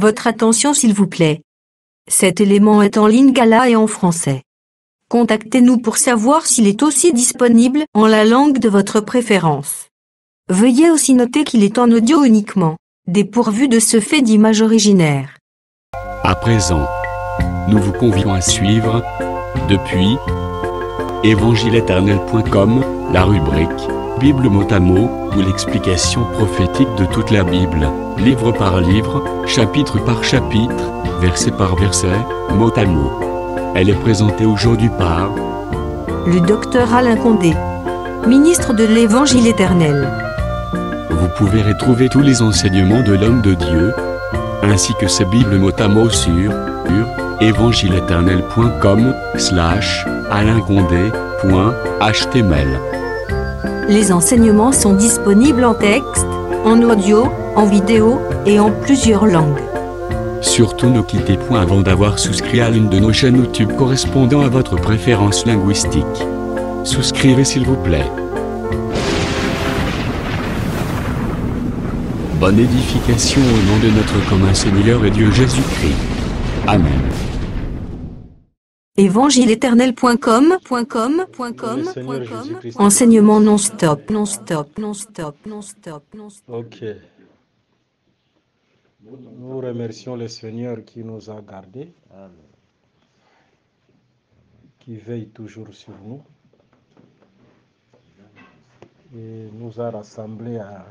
Votre attention s'il vous plaît. Cet élément est en lingala et en français. Contactez-nous pour savoir s'il est aussi disponible en la langue de votre préférence. Veuillez aussi noter qu'il est en audio uniquement, dépourvu de ce fait d'image originaire. À présent, nous vous convions à suivre, depuis évangile-éternel.com, la rubrique Bible mot à mot, ou l'explication prophétique de toute la Bible, livre par livre, chapitre par chapitre, verset par verset, mot à mot. Elle est présentée aujourd'hui par le docteur Alain Condé, ministre de l'Évangile éternel. Vous pouvez retrouver tous les enseignements de l'homme de Dieu, ainsi que ses Bibles mot à mot sur évangile-éternel.com/alain-condé.html. Les enseignements sont disponibles en texte, en audio, en vidéo et en plusieurs langues. Surtout ne quittez point avant d'avoir souscrit à l'une de nos chaînes YouTube correspondant à votre préférence linguistique. Souscrivez s'il vous plaît. Bonne édification au nom de notre commun Seigneur et Dieu Jésus-Christ. Amen. évangile-éternel.com, enseignement non-stop. Ok. Nous remercions le Seigneur qui nous a gardés, qui veille toujours sur nous et nous a rassemblés à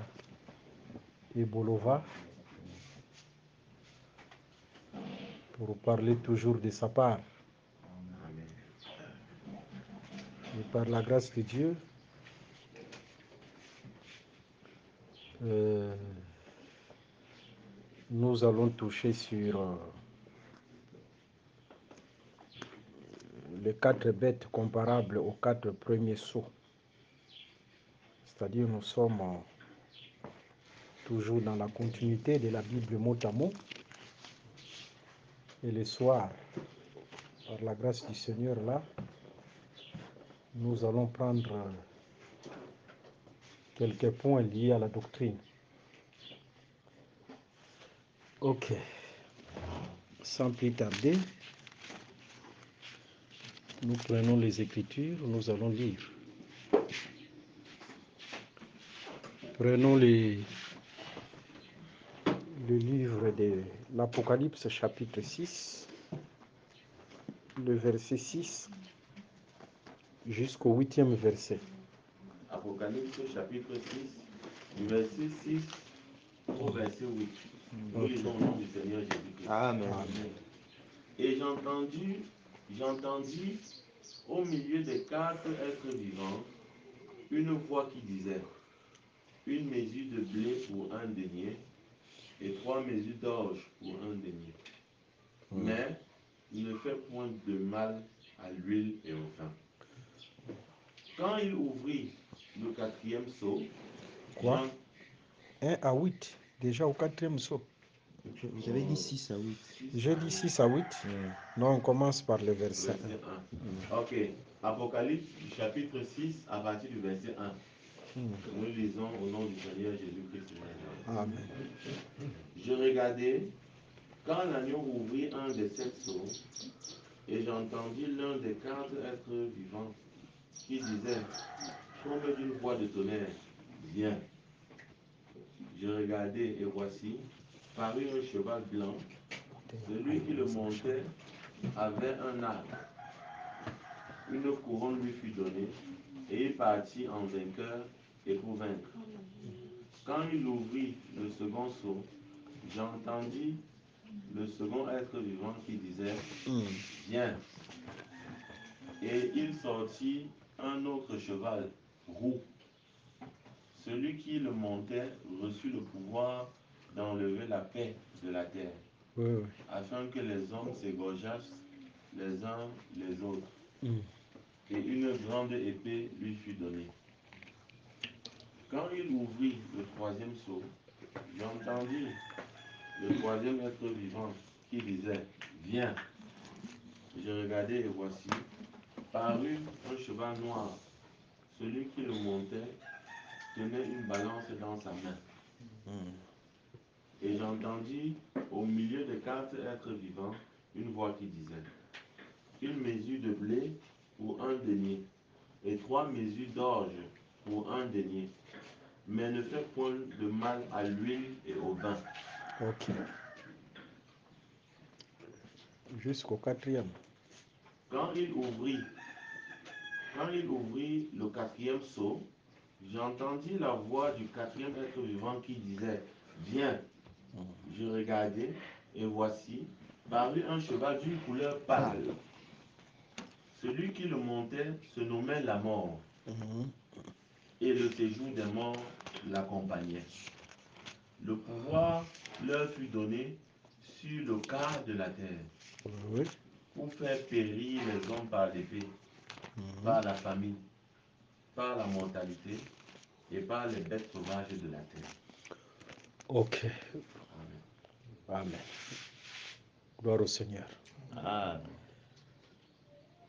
Ebolova pour parler toujours de sa part. Et par la grâce de Dieu, nous allons toucher sur les 4 bêtes comparables aux 4 premiers sceaux. C'est-à-dire nous sommes toujours dans la continuité de la Bible mot à mot. Et le soir, par la grâce du Seigneur là, nous allons prendre quelques points liés à la doctrine. Ok. Sans plus tarder, nous prenons les Écritures, nous allons lire. Prenons le livre de l'Apocalypse chapitre 6, le verset 6 jusqu'au 8e verset. Apocalypse chapitre 6, du verset 6 au verset 8. Nous lisons au nom du Seigneur Jésus-Christ. Amen. Et j'entendis au milieu des 4 êtres vivants une voix qui disait: une mesure de blé pour un denier et 3 mesures d'orge pour un denier. Mais ne fais point de mal à l'huile et au vin. Quand il ouvrit le 4e seau, Quoi 1 à 8, déjà au 4e saut. Vous avez dit 6 à 8. J'ai dit 6 à 8. Non, on commence par le verset 1. Ok. Apocalypse chapitre 6 à partir du verset 1. Nous lisons au nom du Seigneur Jésus-Christ. Amen. Je regardai quand l'agneau ouvrit un des 7 seaux, et j'entendis l'un des 4 êtres vivants qui disait, comme d'une voix de tonnerre: viens. Je regardai, et voici, parut un cheval blanc. Celui qui le montait avait un arc. Une couronne lui fut donnée, et il partit en vainqueur et pour vaincre. Quand il ouvrit le second seau, j'entendis le second être vivant qui disait: viens. Et il sortit un autre cheval roux. Celui qui le montait reçut le pouvoir d'enlever la paix de la terre, afin que les hommes s'égorgeassent les uns les autres. Et une grande épée lui fut donnée. Quand il ouvrit le 3e seau, j'entendis le 3e être vivant qui disait: viens. Je regardai, et voici, parut un cheval noir. Celui qui le montait tenait une balance dans sa main. Et j'entendis au milieu quatre êtres vivants une voix qui disait, une mesure de blé pour un denier, et 3 mesures d'orge pour un denier. Mais ne fais point de mal à l'huile et au vin. Ok. Jusqu'au quatrième. Quand il ouvrit le quatrième seau, j'entendis la voix du quatrième être vivant qui disait, viens. Je regardai, et voici, parut un cheval d'une couleur pâle. Celui qui le montait se nommait la mort, et le séjour des morts l'accompagnait. Le pouvoir leur fut donné sur le quart de la terre, Oui. pour faire périr les hommes par l'épée, par la famine, par la mortalité et par les bêtes sauvages de la terre. Ok. Amen. Amen. Gloire au Seigneur. Amen.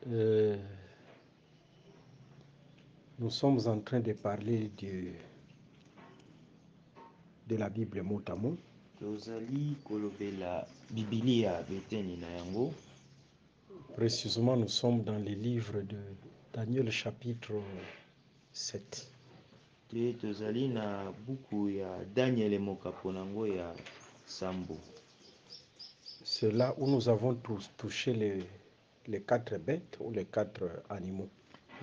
Euh, nous sommes en train de parler de la Bible mot à mot. Tozali kolobela Bibilia beteni na yango. Précisément, nous sommes dans les livres de Daniel chapitre 7. Te tozali na buku ya Daniel mokapo nango ya Sambo. C'est là où nous avons touché les 4 bêtes ou les 4 animaux.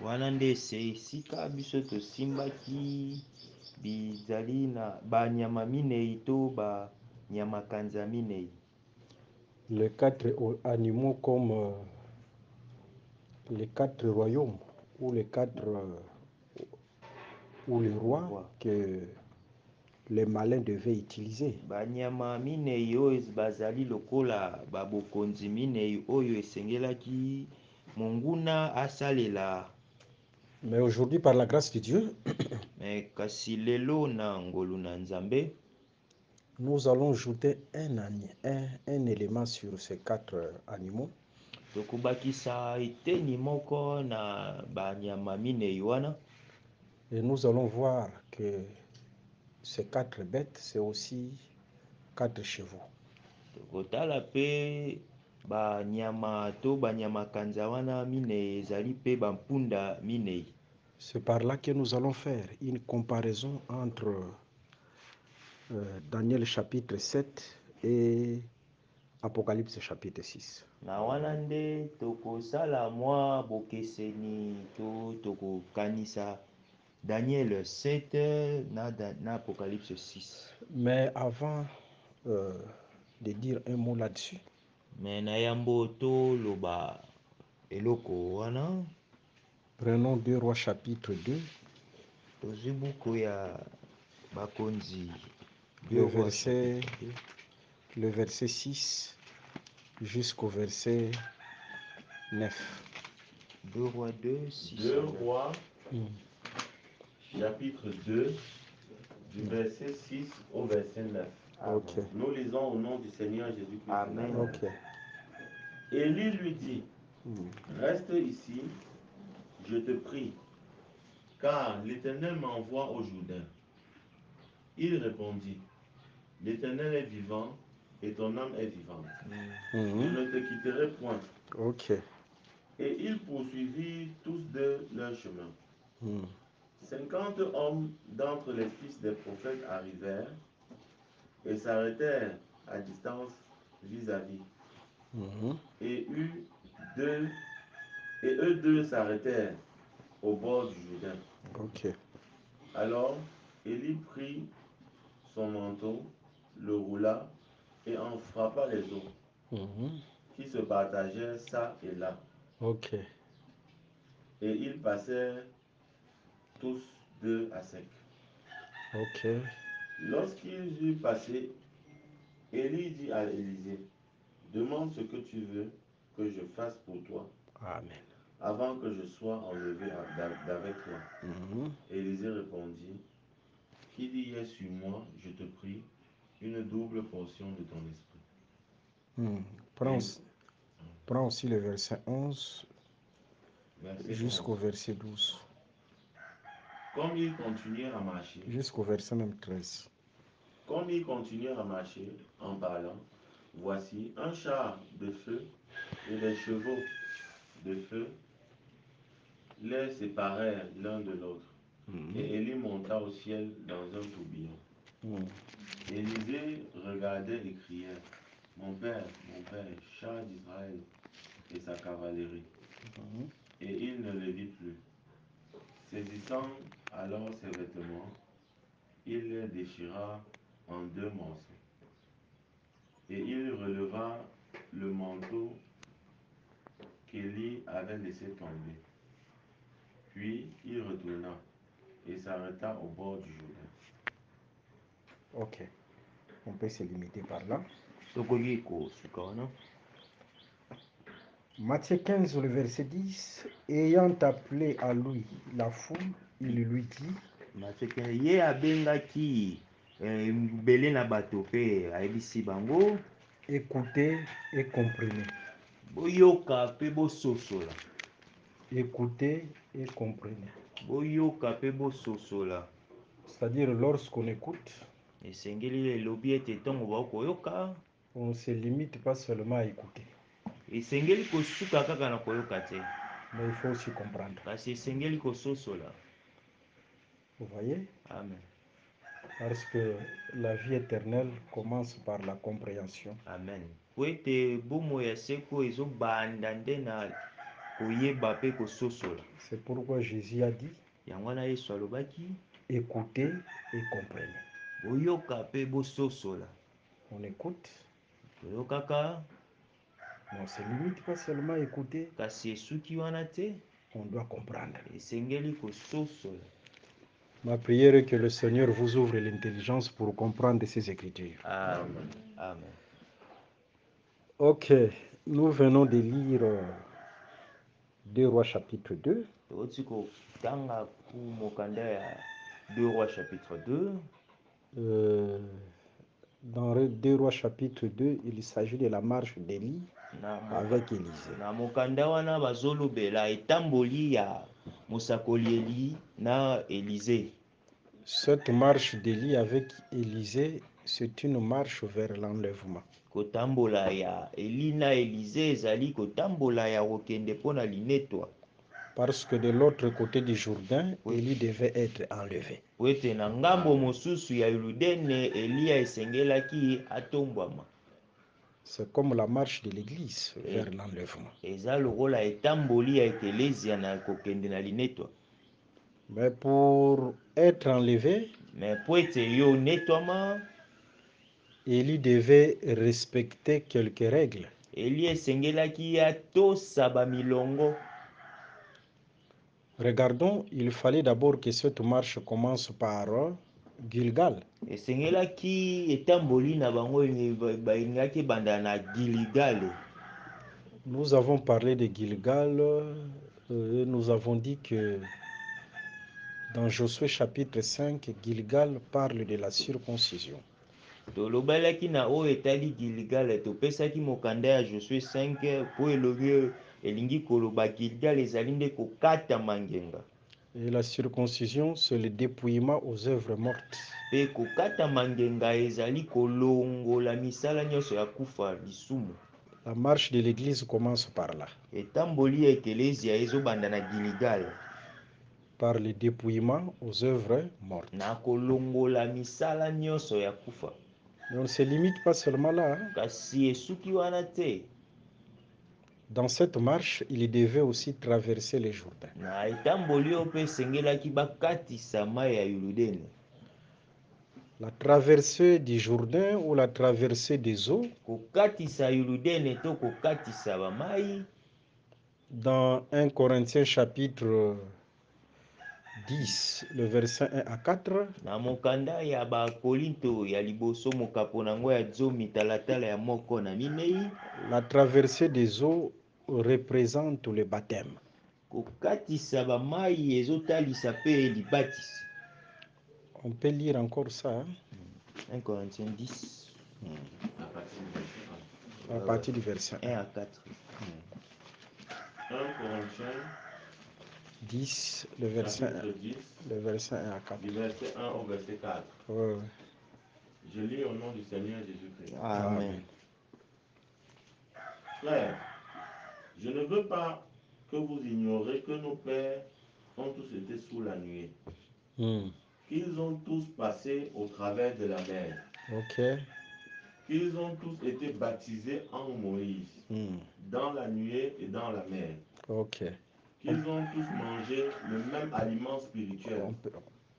Wana nde esika biso tosimbaki bizali na banyama minei to banyama kanza minei. Les 4 animaux comme les 4 royaumes ou les 4 ou les rois que les malins devaient utiliser. Banyama minei oyo bazali lokola babokonzi minei oyo esengelaki monguna asalela. Mais aujourd'hui, par la grâce de Dieu, Mais kasi lelo na ngolu na Nzambe, nous allons ajouter un élément sur ces 4 animaux. tokobakisa eteni moko na banyama minei wana. Et nous allons voir que ces 4 bêtes, c'est aussi 4 chevaux. Tokotala pe banyama to banyama kanza wana minei ezali pe bampunda minei. C'est par là que nous allons faire une comparaison entre Daniel chapitre 7 et Apocalypse chapitre 6. Na wana nde tokosala mwa bokeseni to tokokanisa Daniel 7 na Apocalypse 6. Mais avant de dire un mot là-dessus, Mais na yambo to loba eloko wana, prenons 2 Rois chapitre 2, tozwi buku ya bakonzi le verset 6 jusqu'au verset 9. 2 Rois 2, 6. 2 Rois, chapitre 2, du verset 6 au verset 9. Ok. Nous lisons au nom du Seigneur Jésus-Christ. Amen. Ok. Élie lui dit, reste ici, je te prie, car l'Éternel m'envoie au Jourdain. Il répondit, l'Éternel est vivant et ton âme est vivante. Je ne te quitterai point. Ok. Et ils poursuivirent tous deux leur chemin. 50 hommes d'entre les fils des prophètes arrivèrent et s'arrêtèrent à distance vis-à-vis. Et eux deux s'arrêtèrent au bord du Jourdain. Ok. Alors Élie prit son manteau, le roula et en frappa les eaux, qui se partagèrent çà et là. Ok. Et ils passèrent tous deux à sec. Ok. Lorsqu'ils eurent passé, Élie dit à Élisée, demande ce que tu veux que je fasse pour toi, Amen. avant que je sois enlevé d'avec toi. Élisée répondit, qu'il y ait sur moi, je te prie, une double portion de ton esprit. Prends aussi le verset 11 Verset jusqu'au 11. verset 12. Comme ils continuèrent à marcher, Jusqu'au verset même 13. comme ils continuèrent à marcher en parlant, voici un char de feu et les chevaux de feu les séparèrent l'un de l'autre. Et Élie monta au ciel dans un tourbillon. Élisée regardait et criait, mon père, char d'Israël et sa cavalerie. Et il ne le vit plus. Saisissant alors ses vêtements, il les déchira en 2 morceaux. Et il releva le manteau qu'Élie avait laissé tomber. Puis il retourna et s'arrêta au bord du Jourdain. Ok. On peut se limiter par là. Matthieu 15, le verset 10. Ayant appelé à lui la foule, il lui dit, ye abengaki mbele na bato mpe ayebisi bango écoutez et comprenez. boyoka mpe bososola. Écoutez et comprenez. Boyoka mpe bososola. C'est-à-dire, lorsqu'on écoute, esengeli elobi ete ntongo bakoyoka on ne se limite pas seulement à écouter, esengeli kosuka kaka na koyoka te, mais il faut aussi comprendre. kasi esengeli kososola. Vous voyez? Amen. Parce que la vie éternelle commence par la compréhension. Amen. Po ete bomoi ya seko ezobanda nde na koyeba mpe kososola. C'est pourquoi Jésus a dit, yango wana yesu alobaki écoutez et comprenez. boyoka mpe bososola. On écoute, toyokaka mais on ne se limite pas seulement à écouter, kasi esuki wana te, on doit comprendre. esengeli kososola. Ma prière est que le Seigneur vous ouvre l'intelligence pour comprendre ces Écritures. Amen. Amen. Ok, nous venons de lire 2 Rois chapitre 2. tokoti kotanga ku mokanda ya 2 Rois chapitre 2. Dans 2 Rois chapitre 2, il s'agit de la marche d'Élie avec Élisée. Na mokanda wana bazolobela etamboli ya mosakoli Eli na Élisée. Cette marche d'Élie avec Élisée, c'est une marche vers l'enlèvement. Kotambola ya Eli na Élisée ezali kotambola ya kokende mpona linetwa. Parce que de l'autre côté du Jourdain, Élie devait être enlevé. Wete na ngambo mosusu ya Yordane Elia esengelaki atombwama. C'est comme la marche de l'église vers l'enlèvement. Eza lokola etamboli ya eklesia na kokende na linetwa. Mais pour être enlevé, mais po ete yo netwama, Élie devait respecter quelques règles. Eli esengelaki atosa bamilongo. Regardons, il fallait d'abord que cette marche commence par Gilgal. Esengelaki etamboli na bango bayingaki banda na Gilgal. Nous avons parlé de Gilgal et nous avons dit que dans Josué chapitre 5, Gilgal parle de la circoncision. Tolobalaki na o etali Gilgal topesaki mokanda ya Josué 5 po elobi elingi koloba Gilgal ezali nde kokata mangenga. Et la circoncision, c'est le dépouillement aux œuvres mortes. Pe kokata mangenga ezali kolongola misala nyonso ya kufa lisumu. La marche de l'église commence par là. Etamboli ya eklesia ezobanda na Gilgal. Par le dépouillement aux œuvres mortes. Na kolongola misala nyonso ya kufa. Mais on ne se limite pas seulement là. Kasi esuki wana te. Dans cette marche, il devait aussi traverser les Jourdains. Na etamboli ope sengelaki bakatisa mai ya Yordane. La traversée du Jourdain ou la traversée des eaux. Kokatisa Yordane to kokatisa ba mai. Dans 1 Corinthiens chapitre 10, le verset 1 à 4. Na mokanda ya ba Korinto ya liboso mokapo nango ya zomi talatala ya moko na minei. La traversée des eaux représente le baptême. Kokatisa ba mai ezotalisa pe libatisi. On peut lire encore ça. 1 Corinthiens 10. À partir du verset 1 à 4. 1 Corinthiens 10, le verset 1. 10, le verset 1 à 4. du verset 1 au verset 4. Ouais. Je lis au nom du Seigneur Jésus-Christ. Amen. Frères, je ne veux pas que vous ignorez que nos pères ont tous été sous la nuée. Qu'ils ont tous passé au travers de la mer. Ok. Qu'ils ont tous été baptisés en Moïse, dans la nuée et dans la mer. Ok. Qu'ils ont tous mangé le même aliment spirituel.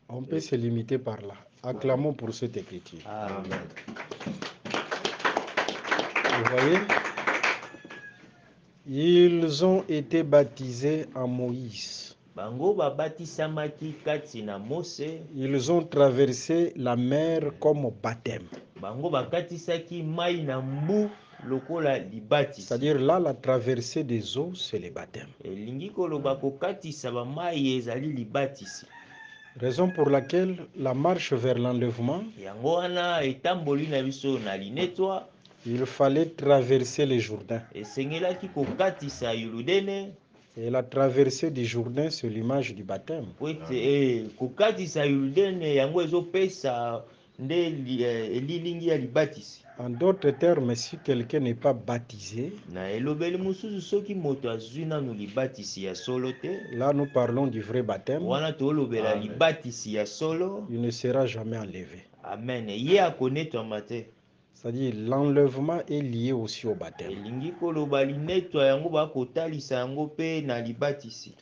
On peut se limiter par là. Acclamons pour cette écriture. Amen. Vous voyez? Ils ont été baptisés en Moïse. Bango babatisamaki kati na Mose. Ils ont traversé la mer comme baptême. Bango bakatisaki mai na mbu lokola libatisi. C'est-à-dire là, la traversée des eaux, c'est le baptême. Elingi koloba kokatisa ba mai ezali libatisi. Raison pour laquelle la marche vers l'enlèvement, Yango wana etamboli na biso na linetwa. Il fallait traverser le Jourdain. Esengelaki kokatisa Yordane. Et la traversée du Jourdain, c'est l'image du baptême. Kokatisa Yordane yango ezopesa nde elilingi ya libatisi. En d'autres termes, si quelqu'un n'est pas baptisé, na elobeli mususu soki moto azwi nanu libatisi ya solo te, là nous parlons du vrai baptême, wana tolobela libatisi ya solo, il ne sera jamais enlevé. Amen. Ye akonetwama te. C'est-à-dire l'enlèvement est lié aussi au baptême. Elingi koloba linetwa yango bakotalisa yango pe na libatisi.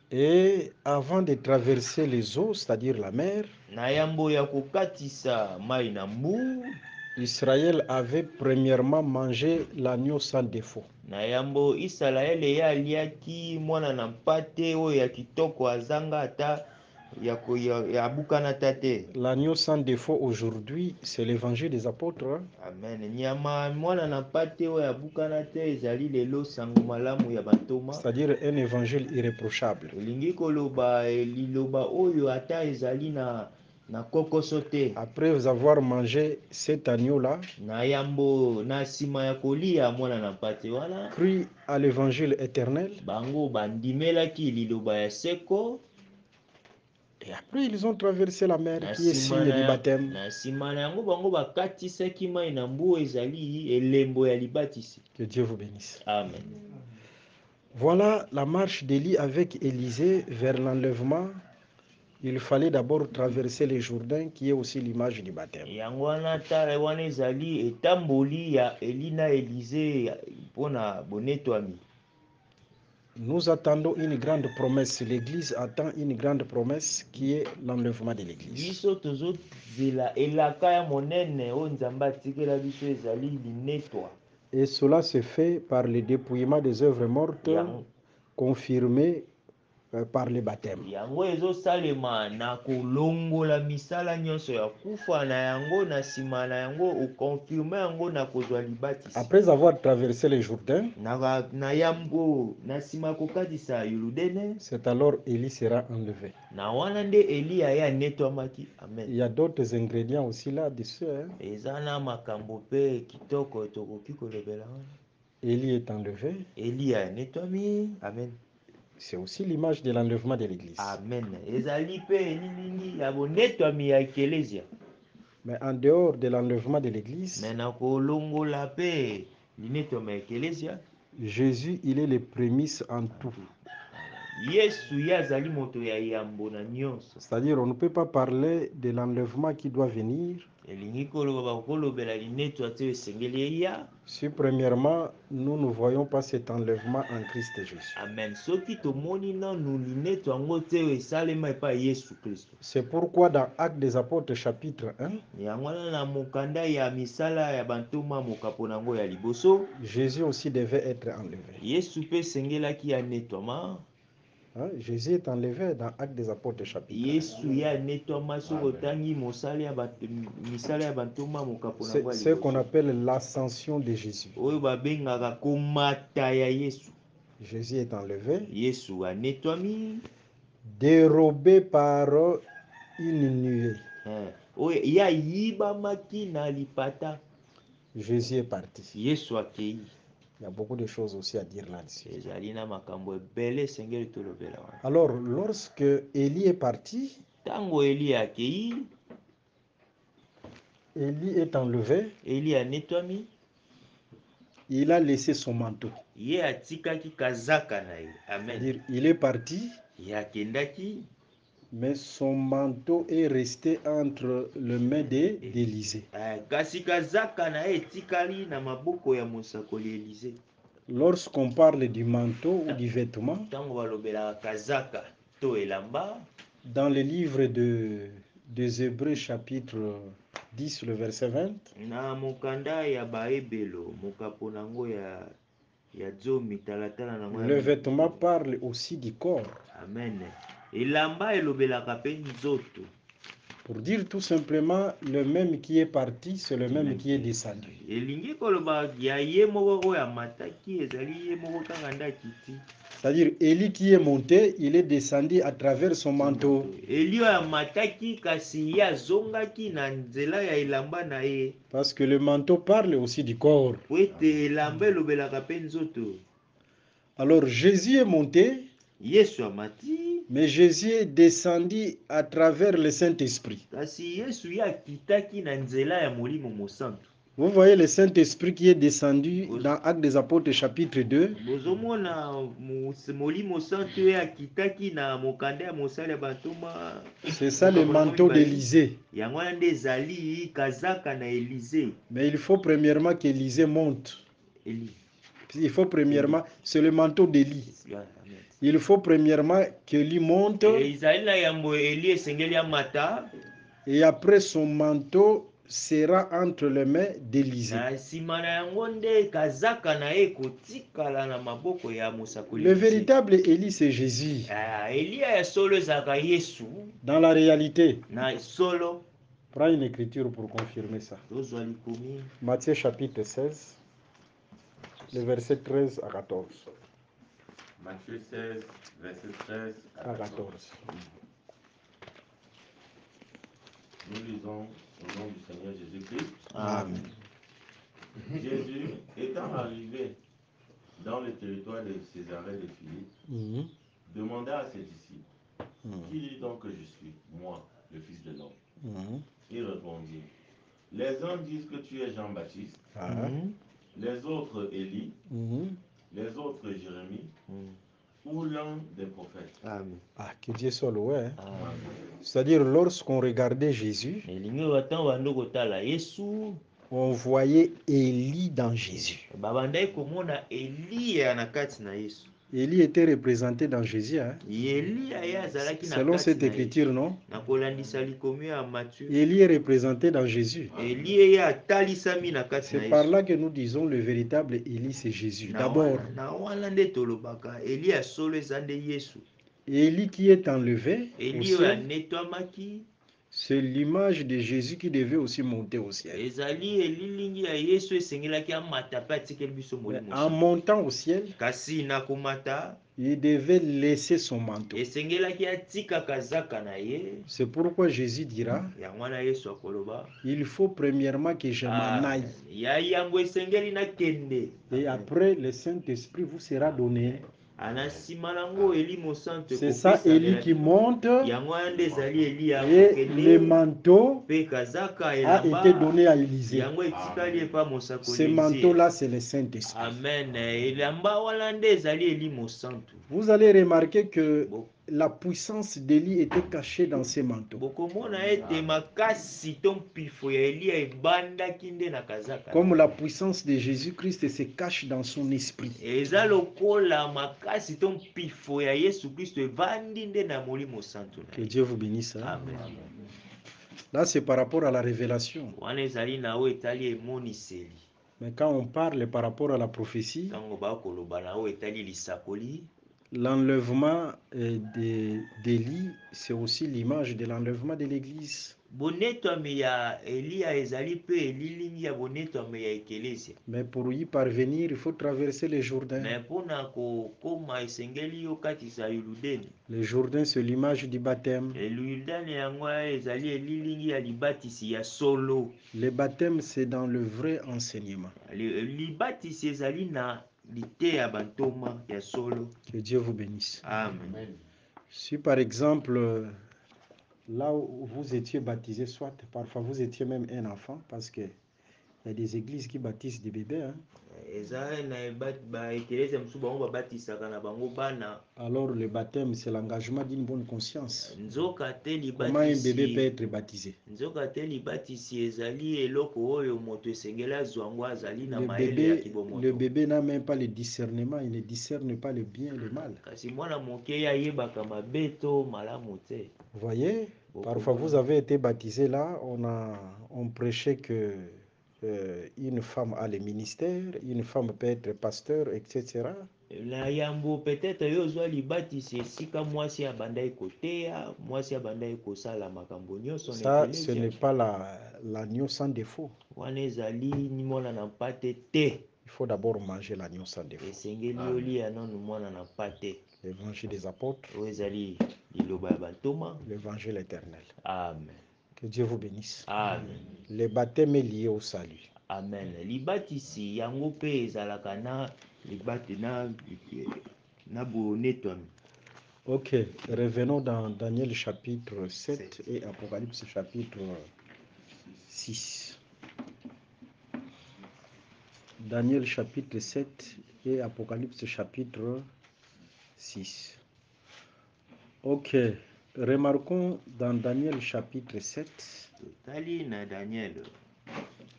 Et avant de traverser les eaux, c'est-à-dire la mer, na yambo ya kokatisa mai na mbu, Israël avait premièrement mangé l'agneau sans défaut. na yambo Israele ya aliaki mwana na mpate oyo ya kitoko azanga ata ya bukana tate. L'agneau sans défaut aujourd'hui, c'est l'évangile des apôtres. Amen. Nyama mwana na mpate oyo ya bukana te ezali lelo sango malamu ya bantoma. C'est-à-dire un évangile irréprochable. Elingi koloba liloba oyo ata ezali na kokoso te. Après avoir mangé cet agneau-là, na yambo na sima ya kolia mwana na mpate wana, cru à l'évangile éternel, bango bandimelaki liloba ya seko. Et après ils ont traversé la mer qui est signe du baptême. Na sima na yango bango bakatisaki mai na mbu ezali elembo ya libatisi. Que Dieu vous bénisse. Amen. Voilà la marche d'Élie avec Élisée vers l'enlèvement. Il fallait d'abord traverser le Jourdain qui est aussi l'image du baptême. Yango wana tala wana ezali etamboli ya Eli na Élisée pona bonetwami. Nous attendons une grande promesse. L'Église attend une grande promesse qui est l'enlèvement de l'Église. Biso tozozela elaka ya monene o Nzambe atikela biso ezali linetwa. Et cela se fait par le dépouillement des œuvres mortes confirmées par le baptême. Yango ezosalema na kolongola misala nyonso ya kufa na yango na sima na yango okonfirme yango na kozwa libatisi. Après avoir traversé le Jourdain, na yambo na sima kokatisa Yordane, c'est alors Élie sera enlevé. na wana nde Eli aya netwamaki. Amen. Il y a d'autres ingrédients aussi là-dessus. Ezana makambo pe kitoko tokoki kolobela. Élie est enlevé. Eli aya netwami. Amen. C'est aussi l'image de l'enlèvement de l'Église. Amen. Ezali pe elilingi ya bonetwami ya eklesia. Mais en dehors de l'enlèvement de l'Église, Jésus, il est le prémisse en tout. C'est-à-dire, on ne peut pas parler de l'enlèvement qui doit venir si premièrement, nous ne voyons pas cet enlèvement en Christ Jésus. Amen. C'est pourquoi dans Actes des Apôtres chapitre 1, Jésus aussi devait être enlevé. Jésus est enlevé dans Actes des Apôtres chapitre 1. C'est ce qu'on appelle l'ascension de Jésus. Jésus est enlevé, dérobé par une nuée. Jésus est parti. Il y a beaucoup de choses aussi à dire là-dessus. Alors, lorsque Élie est parti, Élie est enlevé. il a laissé son manteau. ye atikaki kazaka na ye. Amen. C'est-à-dire, il est parti, Ye akendaki, mais son manteau est resté entre les mains d'Élisée. kasi kazaka na ye etikali na maboko ya mosakoli Elize. Lorsqu'on parle du manteau ou du vêtement, Ntango balobelaka kazaka to elamba, dans le livre des Hébreux chapitre 10, le verset 20, na mokanda ya baebelo mokapo nango ya zomi talatala nango ya le mi- vêtement parle aussi du corps. Amen. Elamba elobelaka mpe nzoto. Pour dire tout simplement, le même qui est parti, c'est le même qui est descendu. Elingi koloba ya ye moko oyo amataki ezali ye moko kaka nde akiti. C'est-à-dire, Élie qui est monté, il est descendu à travers son manteau. Eli oyo amataki kasi ye azongaki na nzela ya elamba na ye. Parce que le manteau parle aussi du corps. Po ete elamba elobelaka mpe nzoto. Alors Jésus est monté, Yesu amati, mais Jésus est descendu à travers le Saint-Esprit. kasi Yesu ye akitaki na nzela ya molimo mosantu. Vous voyez le Saint-Esprit qui est descendu dans Actes des Apôtres chapitre 2. Bozomona molimo mosantu ye akitaki na mokanda ya mosala ya bantoma. C'est ça le manteau d'Élysée. Yango wana nde ezali kazaka na Elize. Mais il faut premièrement qu'Élysée monte. Eli. Il faut premièrement, c'est le manteau d'Élie. Amen. Il faut premièrement qu'Élie monte Ezali na yambo Eli esengeli amata. et après son manteau sera entre les mains d'Élysée. Na nsima na yango nde kazaka na ye kotikala na maboko ya mosakoli Le Elize. véritable Élie, c'est Jésus. Eliya ya solo ezalaka Yesu Dans la réalité, na solo. prends une écriture pour confirmer ça. Tozwa likomi Matthieu chapitre 16, le verset 13 à 14. Matthieu 16, verset 13 À 14. Nous lisons au nom du Seigneur Jésus-Christ. Amen. Jésus, étant arrivé dans le territoire de Césarée de Philippe, Mhm. demanda à ses disciples, Mhm. qui dit donc que je suis, moi, le Fils de l'homme? Mhm. Il répondit, les uns disent que tu es Jean-Baptiste, Ah. les autres Élie, Mhm. les autres Jérémie, ou l'un des prophètes. Amen. Ah, que Dieu soit loué. Hein. Amen. C'est-à-dire, lorsqu'on regardait Jésus, Elingi batango bando kotala Yesu, on voyait Élie dans Jésus. babandai komona Eliya na kati na Yesu. Élie était représenté dans Jésus. Hein. Eliya ye azalaki na Selon kati cette na Yesu. écriture, non? Na kolandisa likomi ya Matthieu. Élie est représenté dans Jésus. Eliya ye atalisami na kati na C'est par Yesu. là que nous disons le véritable Élie, c'est Jésus. D'abord, Na wana nde tolobaka Eliya solo eza nde Yesu. Élie qui est enlevé au Eli oyo ciel, anetwamaki c'est l'image de Jésus qui devait aussi monter au ciel. ezali elilingi ya Yesu esengelaki amata pe atikeli biso Mais molimo en mosantu. montant au ciel, Kasi na komata il devait laisser son manteau. esengelaki atika kazaka na ye. C'est pourquoi Jésus dira, Yango wana Yesu akoloba il faut premièrement que je m'en aille. ya yango esengeli nakende. Et après, le Saint-Esprit vous sera donné. Ana nsima nango eli mosantu C'est ça, Élie qui monte, yango wana nde ezali Eliya et le akokende manteau mpe kazaka a été elamba donné à Élisée. yango etikali epa Ce mosakoli manteau-là, c'est le Saint-Esprit. Amen. Elamba wana nde ezali eli mosantu. Vous allez remarquer que la puissance d'Élie était cachée dans ces manteaux. Bokomona ete makasi to mpifo ya Eliya ebandaki nde na kazaka. Comme la puissance de Jésus-Christ se cache dans son esprit. Eza lokola makasi to mpifo ya Yesu Kristo evandi nde na molimo santu na Que ye. Dieu vous bénisse. Hein? Amen. Là, c'est par rapport à la révélation. Wana ezali na oyo etali emoniseli. Mais quand on parle par rapport à la prophétie, Ntango bakoloba na oyo etali lisakoli, l'enlèvement d'Élie, c'est aussi l'image de l'enlèvement de l'Église. bonetwami ya Eliya ezali pe elilingi ya bonetwami ya ekelesia. Mais pour y parvenir, il faut traverser le Jourdain. Mais mpona kokoma esengeli yo katisa Yoludeni. Le Jourdain, c'est l'image du baptême. Yoludani yango ezali elilingi ya libatisi ya solo. Le baptême, c'est dans le vrai enseignement. Libatisi ezali na lite ya bantoma ya solo. Que Dieu vous bénisse. Amen. Si par exemple, là où vous étiez baptisé, soit parfois vous étiez même un enfant, parce qu'il y a des églises qui baptisent des bébés. Hein. Alors le baptême, c'est l'engagement d'une bonne conscience. Comment un bébé peut être baptisé? Le bébé n'a même pas le discernement, il ne discerne pas le bien et le mal. Vous voyez, parfois vous avez été baptisé là, on prêchait que une femme a le ministère, une femme peut être pasteur, etc. Peut-être ça, ce n'est pas l'agneau sans défaut. Il faut d'abord manger l'agneau sans défaut. L'évangile des apôtres, l'évangile éternel. Amen. Que Dieu vous bénisse. Amen. Le baptême est lié au salut. Amen. Libatisi yango pe ezalaka na libate na bonetwami. Ok, revenons dans Daniel chapitre 7 et Apocalypse chapitre 6. Daniel chapitre 7 et Apocalypse chapitre 6. Ok, remarquons dans Daniel chapitre 7.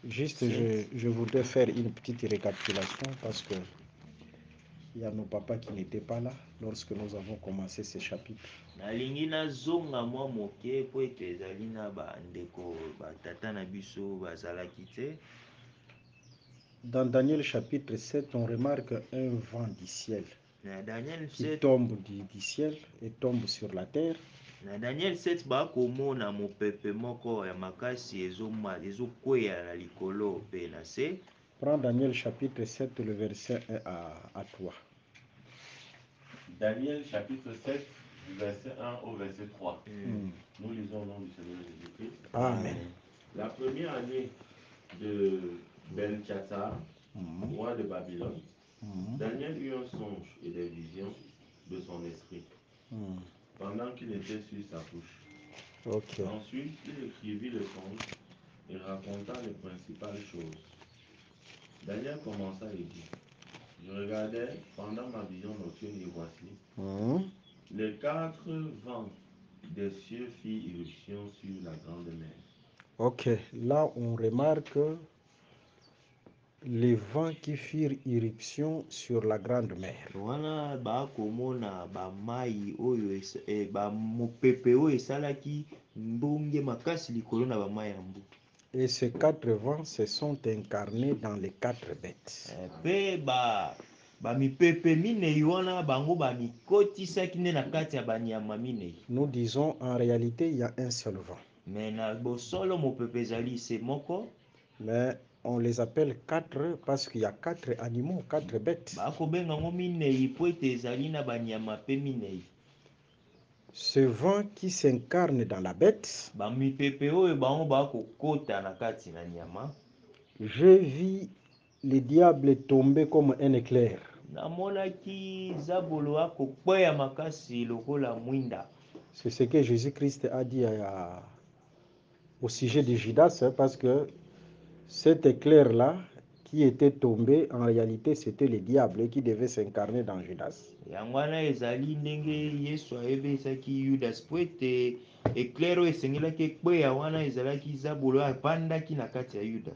Juste, je voudrais faire une petite récapitulation parce que il y a nos papas qui n'étaient pas là lorsque nous avons commencé ce chapitre. Dans Daniel chapitre 7, on remarque un vent du ciel qui tombe du ciel et tombe sur la terre. Daniel 7 bakomona mopepe moko ya makasi ezokwea na likolo pe na se. Prends Daniel chapitre 7, le verset 1 à 3. Daniel chapitre 7, du verset 1 au verset 3. Nous lisons au nom du Seigneur Jésus-Christ. Amen. La première année de Belshazzar, roi de Babylone, Daniel eut un songe et des visions de son esprit pendant qu'il était sur sa couche. Okay. Ensuite, il écrivit le songe et raconta les principales choses. Daniel commença et dit: Je regardais pendant ma vision nocturne et voici, les 4 vents des cieux firent irruption sur la grande mer. Ok, là on remarque les vents qui firent irruption sur la grande mer. Et ces 4 vents se sont incarnés dans les 4 bêtes. Nous disons en réalité il y a un seul vent. Mais on les appelle 4 parce qu'il y a 4 animaux, 4 bêtes. Ce vent qui s'incarne dans la bête, je vis le diable tomber comme un éclair. C'est ce que Jésus-Christ a dit au sujet de Judas, parce que cet éclair-là qui était tombé, en réalité c'était le diable qui devait s'incarner dans Judas.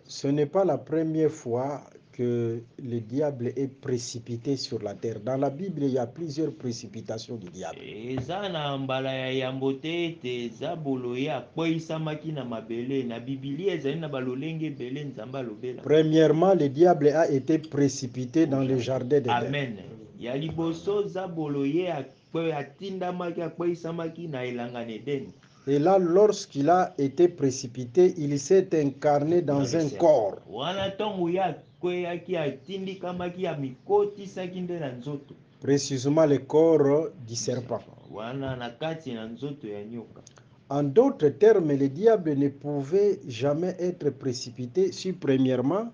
Ce n'est pas la première fois que le diable est précipité sur la terre. Dans la Bible, il y a plusieurs précipitations du diable. Premièrement, le diable a été précipité dans le jardin d'Éden. Amen. Et là, lorsqu'il a été précipité, il s'est incarné dans un corps. Précisément le corps du serpent. En d'autres termes, le diable ne pouvait jamais être précipité si premièrement,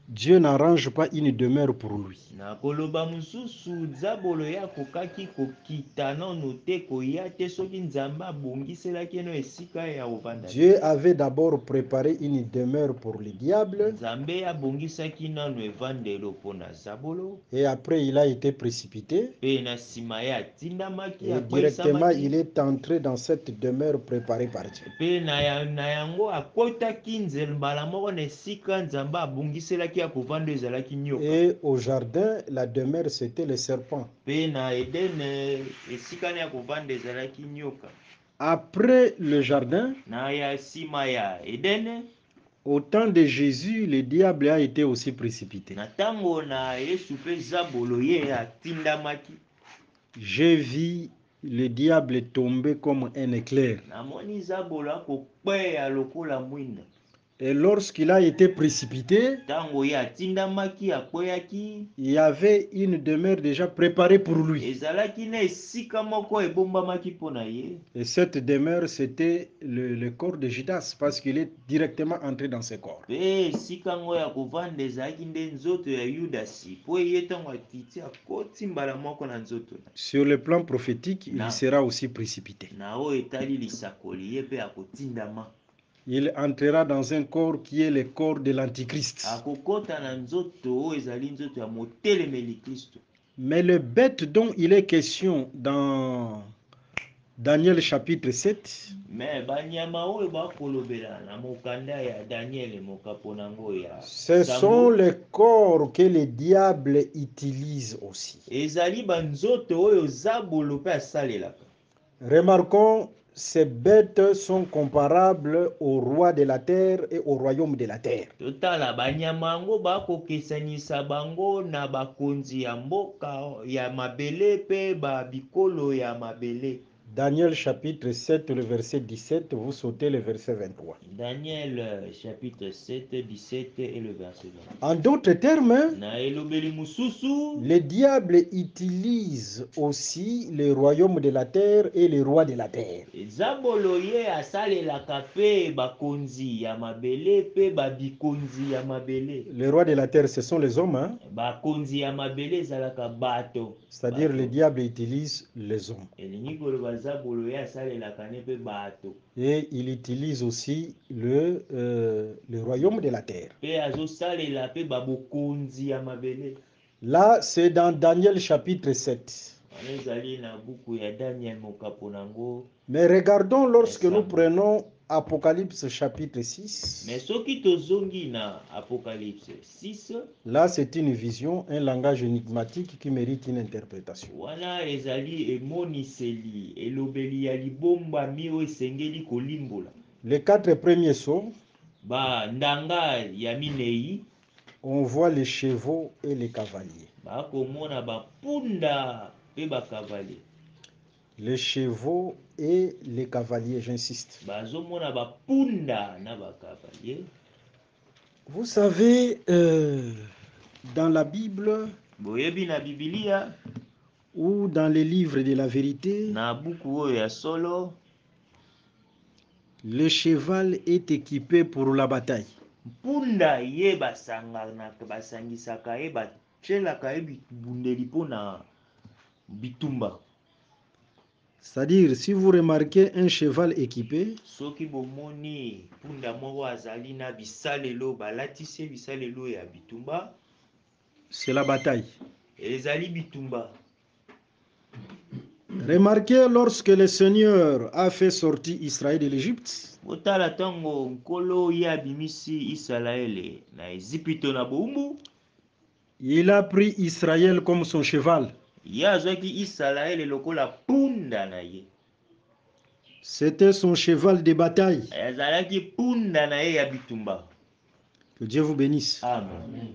Dieu n'arrange pas une demeure pour lui. na koloba mosusu nzabolo ya kokaki kokita nano te koya te soki nzambe abongiselaki eno esika ya kovanda te. Dieu avait d'abord préparé une demeure pour le diable nzambe abongisaki nano evandelo mpo na zabolo et après il a été précipité mpe na nsima ye atindamaki et directement akwesamaki il est entré dans cette demeure préparée par Dieu. mpe na yango akotaki mbala moko na esika nzambe abongiselaki ya kovanda ezalaki nyoka. Et au jardin, la demeure c'était le serpent. mpe na edene esika ya kovanda ezalaki nyoka. Après le jardin, na ya nsima ya edene, au temps de Jésus, le diable a été aussi précipité. na ntango na yesu mpe zabolo ye atindamaki. J'ai vu le diable tomber comme un éclair. namoni zabolo akokweya lokola mwinda. Et lorsqu'il a été précipité, ntango ye atindamaki akweyaki, il y avait une demeure déjà préparée pour lui. ezalaki na esika moko ebombamaki mpo na ye. Et cette demeure, c'était le corps de Judas, parce qu'il est directement entré dans ce corps. mpe esika ngo ya kovanda ezalaki nde nzoto ya yudasi mpo ye ntango atiti akoti mbala moko na nzoto na. Sur le plan prophétique, il Na- sera aussi précipité. na oyo etali lisakoli ye mpe akotindama. Il entrera dans un corps qui est le corps de l'Antichrist. akokota na nzoto oyo ezali nzoto ya motelemeli kristo. Mais le bête dont il est question dans Daniel chapitre 7, me banyama oyo bakolobela na mokanda ya daniele mokapo nango ya ce sont les corps que le diable utilise aussi. ezali banzoto oyo zabolo mpe asalelaka. Remarquons, ces bêtes sont comparables au roi de la terre et au royaume de la terre. totala banyama yango bakokesanisa bango na bakonzi ya mboka ya mabele mpe bikolo ya mabele. Daniel chapitre 7, le verset 17, vous sautez le verset 23. Daniel chapitre 7, 17 et le verset 20. En d'autres termes, na elobeli mususu, le diable utilise aussi le royaume de la terre et les rois de la terre. zabolo ye asalelaka mpe bakonzi ya mabele mpe babikonzi ya mabele. Les rois de la terre, ce sont les hommes, hein? bakonzi ya mabele ezalaka bato. C'est-à-dire le diable utilise les hommes. elingi koloba zabolo ye asalelaka ne mpe bato. Et il utilise aussi le royaume de la terre. mpe azosalela mpe babokonzi ya mabele. Là, c'est dans Daniel chapitre 7. wana ezali na buku ya daniel mokapo nango. Mais regardons lorsque nous prenons Apocalypse chapitre 6. mais soki tozongi na apocalypse 6, là c'est une vision, un langage énigmatique qui mérite une interprétation. wana ezali emoniseli elobeli ya libombami oyo esengeli kolimbola. Les 4 premiers sauts, ndanga ya minei, on voit les chevaux et les cavaliers. bakomona bapunda mpe bakavalier. Les chevaux et les cavaliers, j'insiste. bazomona bapunda na bakavalier. Vous savez, dans la Bible boyebi na bibilia ou dans les livres de la vérité, na buku oyo ya solo, le cheval est équipé pour la bataille. mpunda ye basangisaka ye batielaka ye bibundeli mpo na bitumba. C'est-à-dire, si vous remarquez un cheval équipé, soki bomoni mpunda moko azali na bisalelo balatisi bisalelo ya bitumba, c'est la bataille. ezali bitumba. Remarquez lorsque le Seigneur a fait sortir Israël de l'Égypte, botala ntango nkolo ye abimisi israele na ezipito na boumbu, il a pris Israël comme son cheval. ye azwaki israele lokola punda na ye. C'était son cheval de bataille. ezalaki punda na ye ya bitumba. Que Dieu vous bénisse. Amen.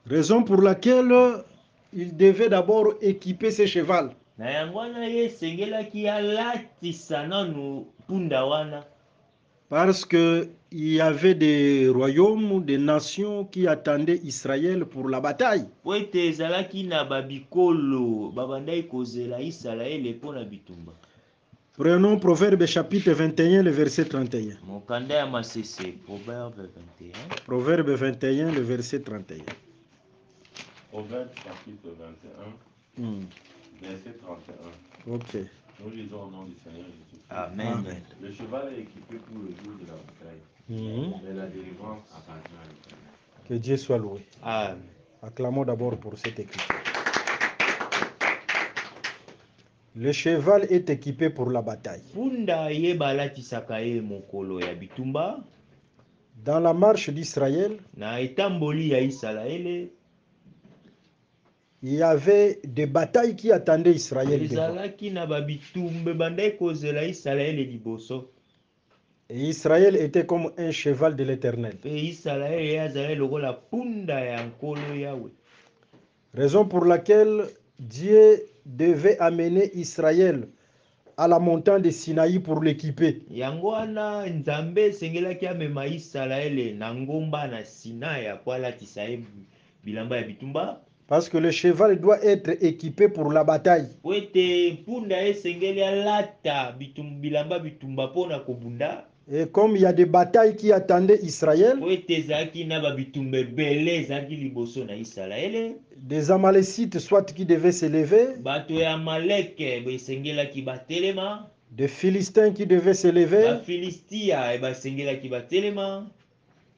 Raison pour laquelle il devait d'abord équiper ses chevaux. na yango wana ye esengelaki alatisa nanu punda wana. Parce qu'il y avait des royaumes, des nations qui attendaient Israël pour la bataille. po ete ezalaki na babikolo babandaki kozela israele mpo na bitumba. Prenons Proverbe chapitre 21, le verset 31. Mokanda ya Masese, Proverbe 21. Proverbe 21, le verset 31. Proverbe chapitre 21, verset 31. Ok. Nous lisons au nom du Seigneur Jésus. Amen. Amen. Le cheval est équipé pour le jour de la bataille, mais la délivrance appartient à l'Éternel. Que Dieu soit loué. Amen. Acclamons d'abord pour cette écriture. Le cheval est équipé pour la bataille. Punda ye balatisaka ye mokolo ya bitumba Dans la marche d'Israël, na etamboli ya Isalaele il y avait des batailles qui attendaient Israël devant. ezalaki na babitumbe bandai kozela Isalaele liboso. Et Israël était comme un cheval de l'Éternel. Pe Isalaele azalaki lokola punda ya nkolo Yawe. Raison pour laquelle Dieu devait amener Israël à la montagne de Sinaï pour l'équiper. Yango wana Nzambe esengelaki amema Isalaele na ngomba na Sinai po alatisa ye bilamba ya bitumba. Parce que le cheval doit être équipé pour la bataille. Po ete punda esengeli alata bilamba bitumba mpona kobunda. Et comme il y a des batailles qui attendaient Israël, Po ete ezalaki na babitumba ebele ezalaki liboso na Isalaele. des Amalécites soit qui devaient s'élever, Bato ya Amaleke esengelaki batelema. des Philistins qui devaient s'élever. Bafilistia basengelaki batelema.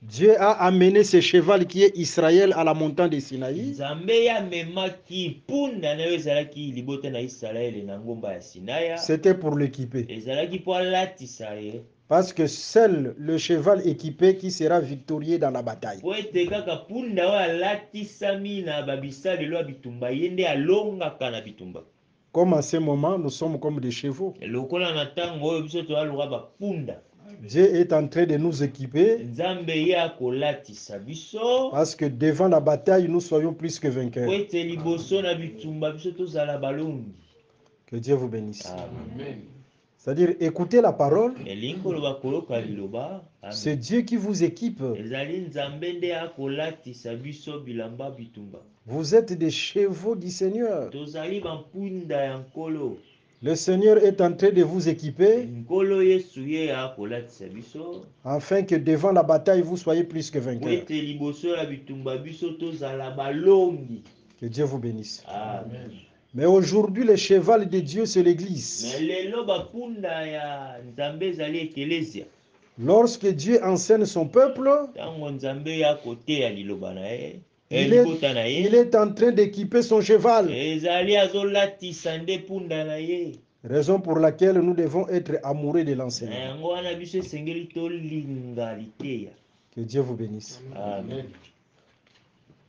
Dieu a amené ce cheval qui est Israël à la montagne de Sinaï. Nzambe amemaki punda nayo ezalaki libota na Isalaele na ngomba ya Sinaya. C'était pour l'équiper. Ezalaki po alatisa ye. Parce que seul le cheval équipé qui sera victorieux dans la bataille. Po ete kaka punda oyo alatisami na babisalelo ya bitumba ye nde alongaka na bitumba. Comme en ce moment, nous sommes comme des chevaux. Lokola na ntango oyo biso toaluka bapunda. Dieu est en train de nous équiper Nzambe ye akolatisa biso. parce que devant la bataille, nous soyons plus que Po vainqueurs. ete liboso na bitumba biso tozala balongi. Que Dieu vous bénisse. Amen. C'est-à-dire, écoutez la parole. Elingi koloba koloka liloba. C'est Dieu qui vous équipe. Ezali Nzambe nde akolatisa biso bilamba bitumba. Vous êtes des chevaux du Seigneur. Tozali bampunda ya nkolo. Le Seigneur est en train de vous équiper Nkolo Yesu ye akolatisa biso. afin que devant la bataille, vous soyez plus que Po vainqueurs. ete liboso ya bitumba biso tozala balongi. Que Dieu vous bénisse. Amen. Mais aujourd'hui, le cheval de Dieu, c'est Mais l'Église. lelo bapunda ya Nzambe ezali ekelesia. Lorsque Dieu enseigne son peuple, Tango Nzambe ya koteya liloba na ye. il Libota na ye. est en train d'équiper son cheval. Ezali azolatisa nde punda na ye. Raison pour laquelle nous devons être amoureux de l'enseignement. Yango wana biso esengeli tolinga liteya. Que Dieu vous bénisse. Amen.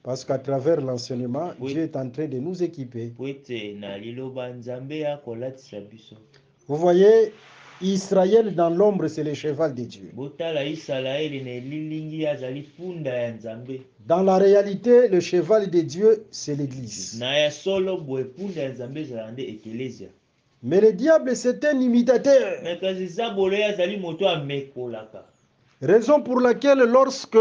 Parce qu'à travers l'enseignement, Oui. Dieu est en train de nous équiper. Po ete na liloba Nzambe akolatisa biso. Vous voyez, Israël dans l'ombre, c'est le cheval de Dieu. Botala Isalaele na lilingi azali punda ya Nzambe. Dans la réalité, le cheval de Dieu, c'est l'Église. Na ya solo boye punda ya Nzambe ezala nde ekelesia. Mais le diable, c'est un imitateur. Me kasi zabolo ye azali moto amekolaka. Raison pour laquelle lorsque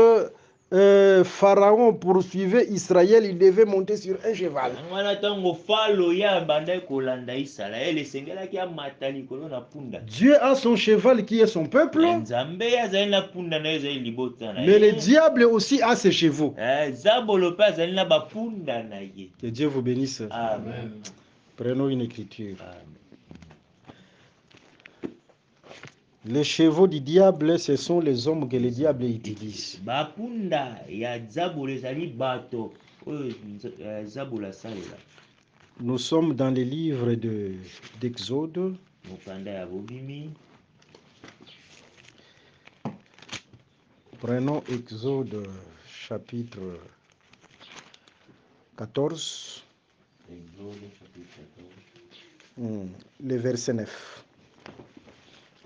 Pharaon poursuivait Israël, il devait monter sur un cheval. Yango wana ntango falo ye abandaki kolanda Isalaele esengelaki amata likolo na punda. Dieu a son cheval qui est son peuple, Nzambe ye azali na punda na ye ezali libota na mais le ye. diable aussi a ses chevaux. Zabolo mpe azali na bapunda na ye. Que Dieu vous bénisse. Amen. Prenons une écriture. Amen. Les chevaux du diable, ce sont les hommes que le diable utilise. Bapunda ya zabolo ezali bato oyo zabolo asalela. Nous sommes dans les livres d'Exode. Mokanda ya bobimi. Prenons Exode chapitre 14, Exode chapitre 14. le verset 9.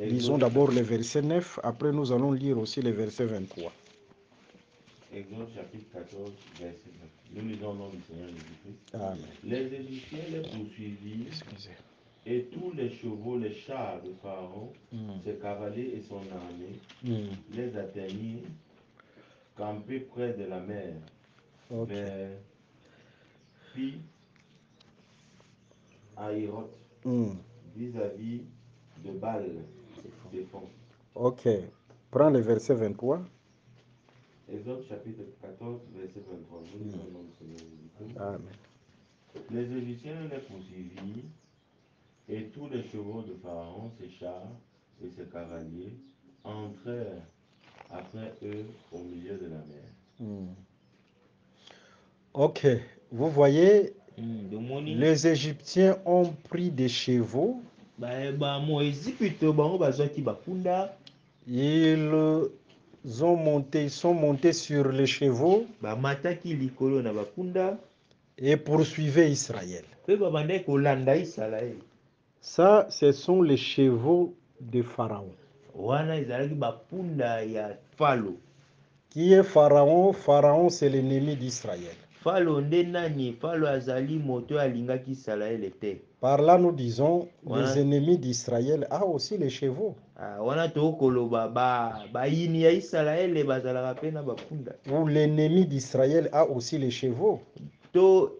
Lisons d'abord le verset 9, après nous allons lire aussi le verset 23. Exode chapitre 14, verset 9. Nous lisons au nom du Seigneur Jésus-Christ. Amen. Les Égyptiens les poursuivirent, Excusez. et tous les chevaux, les chars de Pharaon, ses cavaliers et son armée, les atteignirent, campés près de la mer, Ok. vers Pi Hahiroth, vis-à-vis de balles de fond. Ok. Prends le verset 23. Exode chapitre 14, verset 23. Nous lisons au nom du Seigneur Jésus-Christ. Amen. Les Égyptiens les poursuivirent, et tous les chevaux de Pharaon, ses chars et ses cavaliers entrèrent après eux au milieu de la mer. Ok. Vous voyez, Domoni les Égyptiens ont pris des chevaux. mo Égypte bango bazwaki bapunda Ils sont montés sur les chevaux bamataki likolo na bapunda et poursuivaient Israël. mpe babandaki kolanda Israele. Ça, ce sont les chevaux de Pharaon. Wana ezalaki bapunda ya Falo. Qui est Pharaon? Pharaon, c'est l'ennemi d'Israël. Falo nde nani? Falo azali moto alingaki Israele te. Par là, nous disons, Voilà. les ennemis d'Israël ont aussi les chevaux. Wana tokoloba bayini ya Israele bazalaka pe na bapunda. Ou l'ennemi d'Israël a aussi les chevaux. To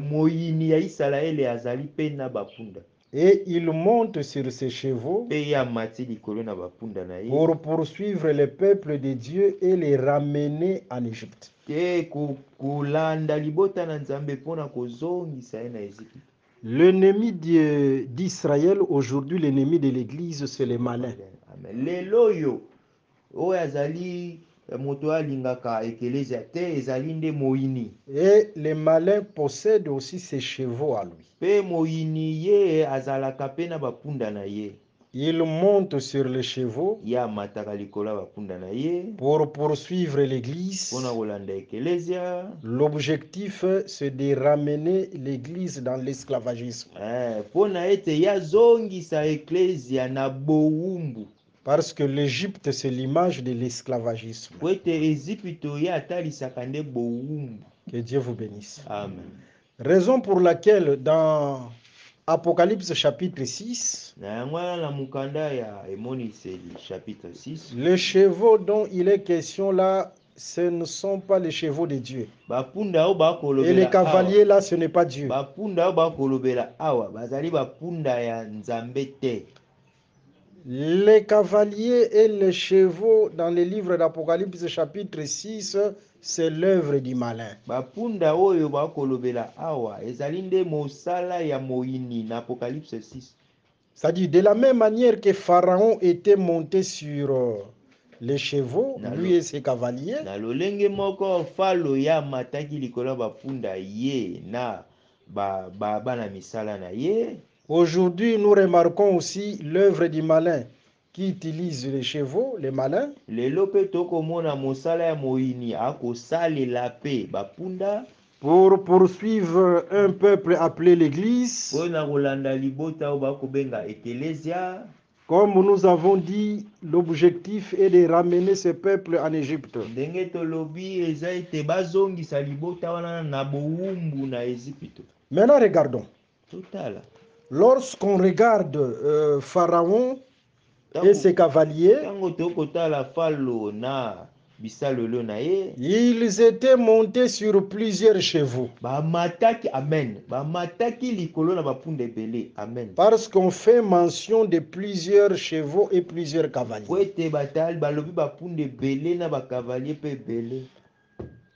moyini ya Israele azali pe na bapunda. Et il monte sur ces chevaux pour poursuivre le peuple de Dieu et les ramener en Égypte. L'ennemi d'Israël aujourd'hui, l'ennemi de l'Église, c'est les malins. Et les malins possèdent aussi ses chevaux à lui. Il monte sur les chevaux pour poursuivre l'Église. L'objectif, c'est de ramener l'Église dans l'esclavagisme. Parce que l'Égypte, c'est l'image de l'esclavagisme. Que Dieu vous bénisse. Amen. Raison pour laquelle dans Apocalypse chapitre 6, les chevaux dont il est question là, ce ne sont pas les chevaux de Dieu. Et les cavaliers là, ce n'est pas Dieu. Les cavaliers et les chevaux dans les livres d'Apocalypse chapitre 6, c'est l'œuvre du malin. C'est-à-dire, de la même manière que Pharaon était monté sur les chevaux, lui et ses cavaliers, aujourd'hui, nous remarquons aussi l'œuvre du malin qui utilise les chevaux, les malins, pour poursuivre un peuple appelé l'Église. Comme nous avons dit, l'objectif est de ramener ce peuple en Égypte. Maintenant, regardons. Lorsqu'on regarde Pharaon et ses cavaliers, ils étaient montés sur plusieurs chevaux. Parce qu'on fait mention de plusieurs chevaux et plusieurs cavaliers.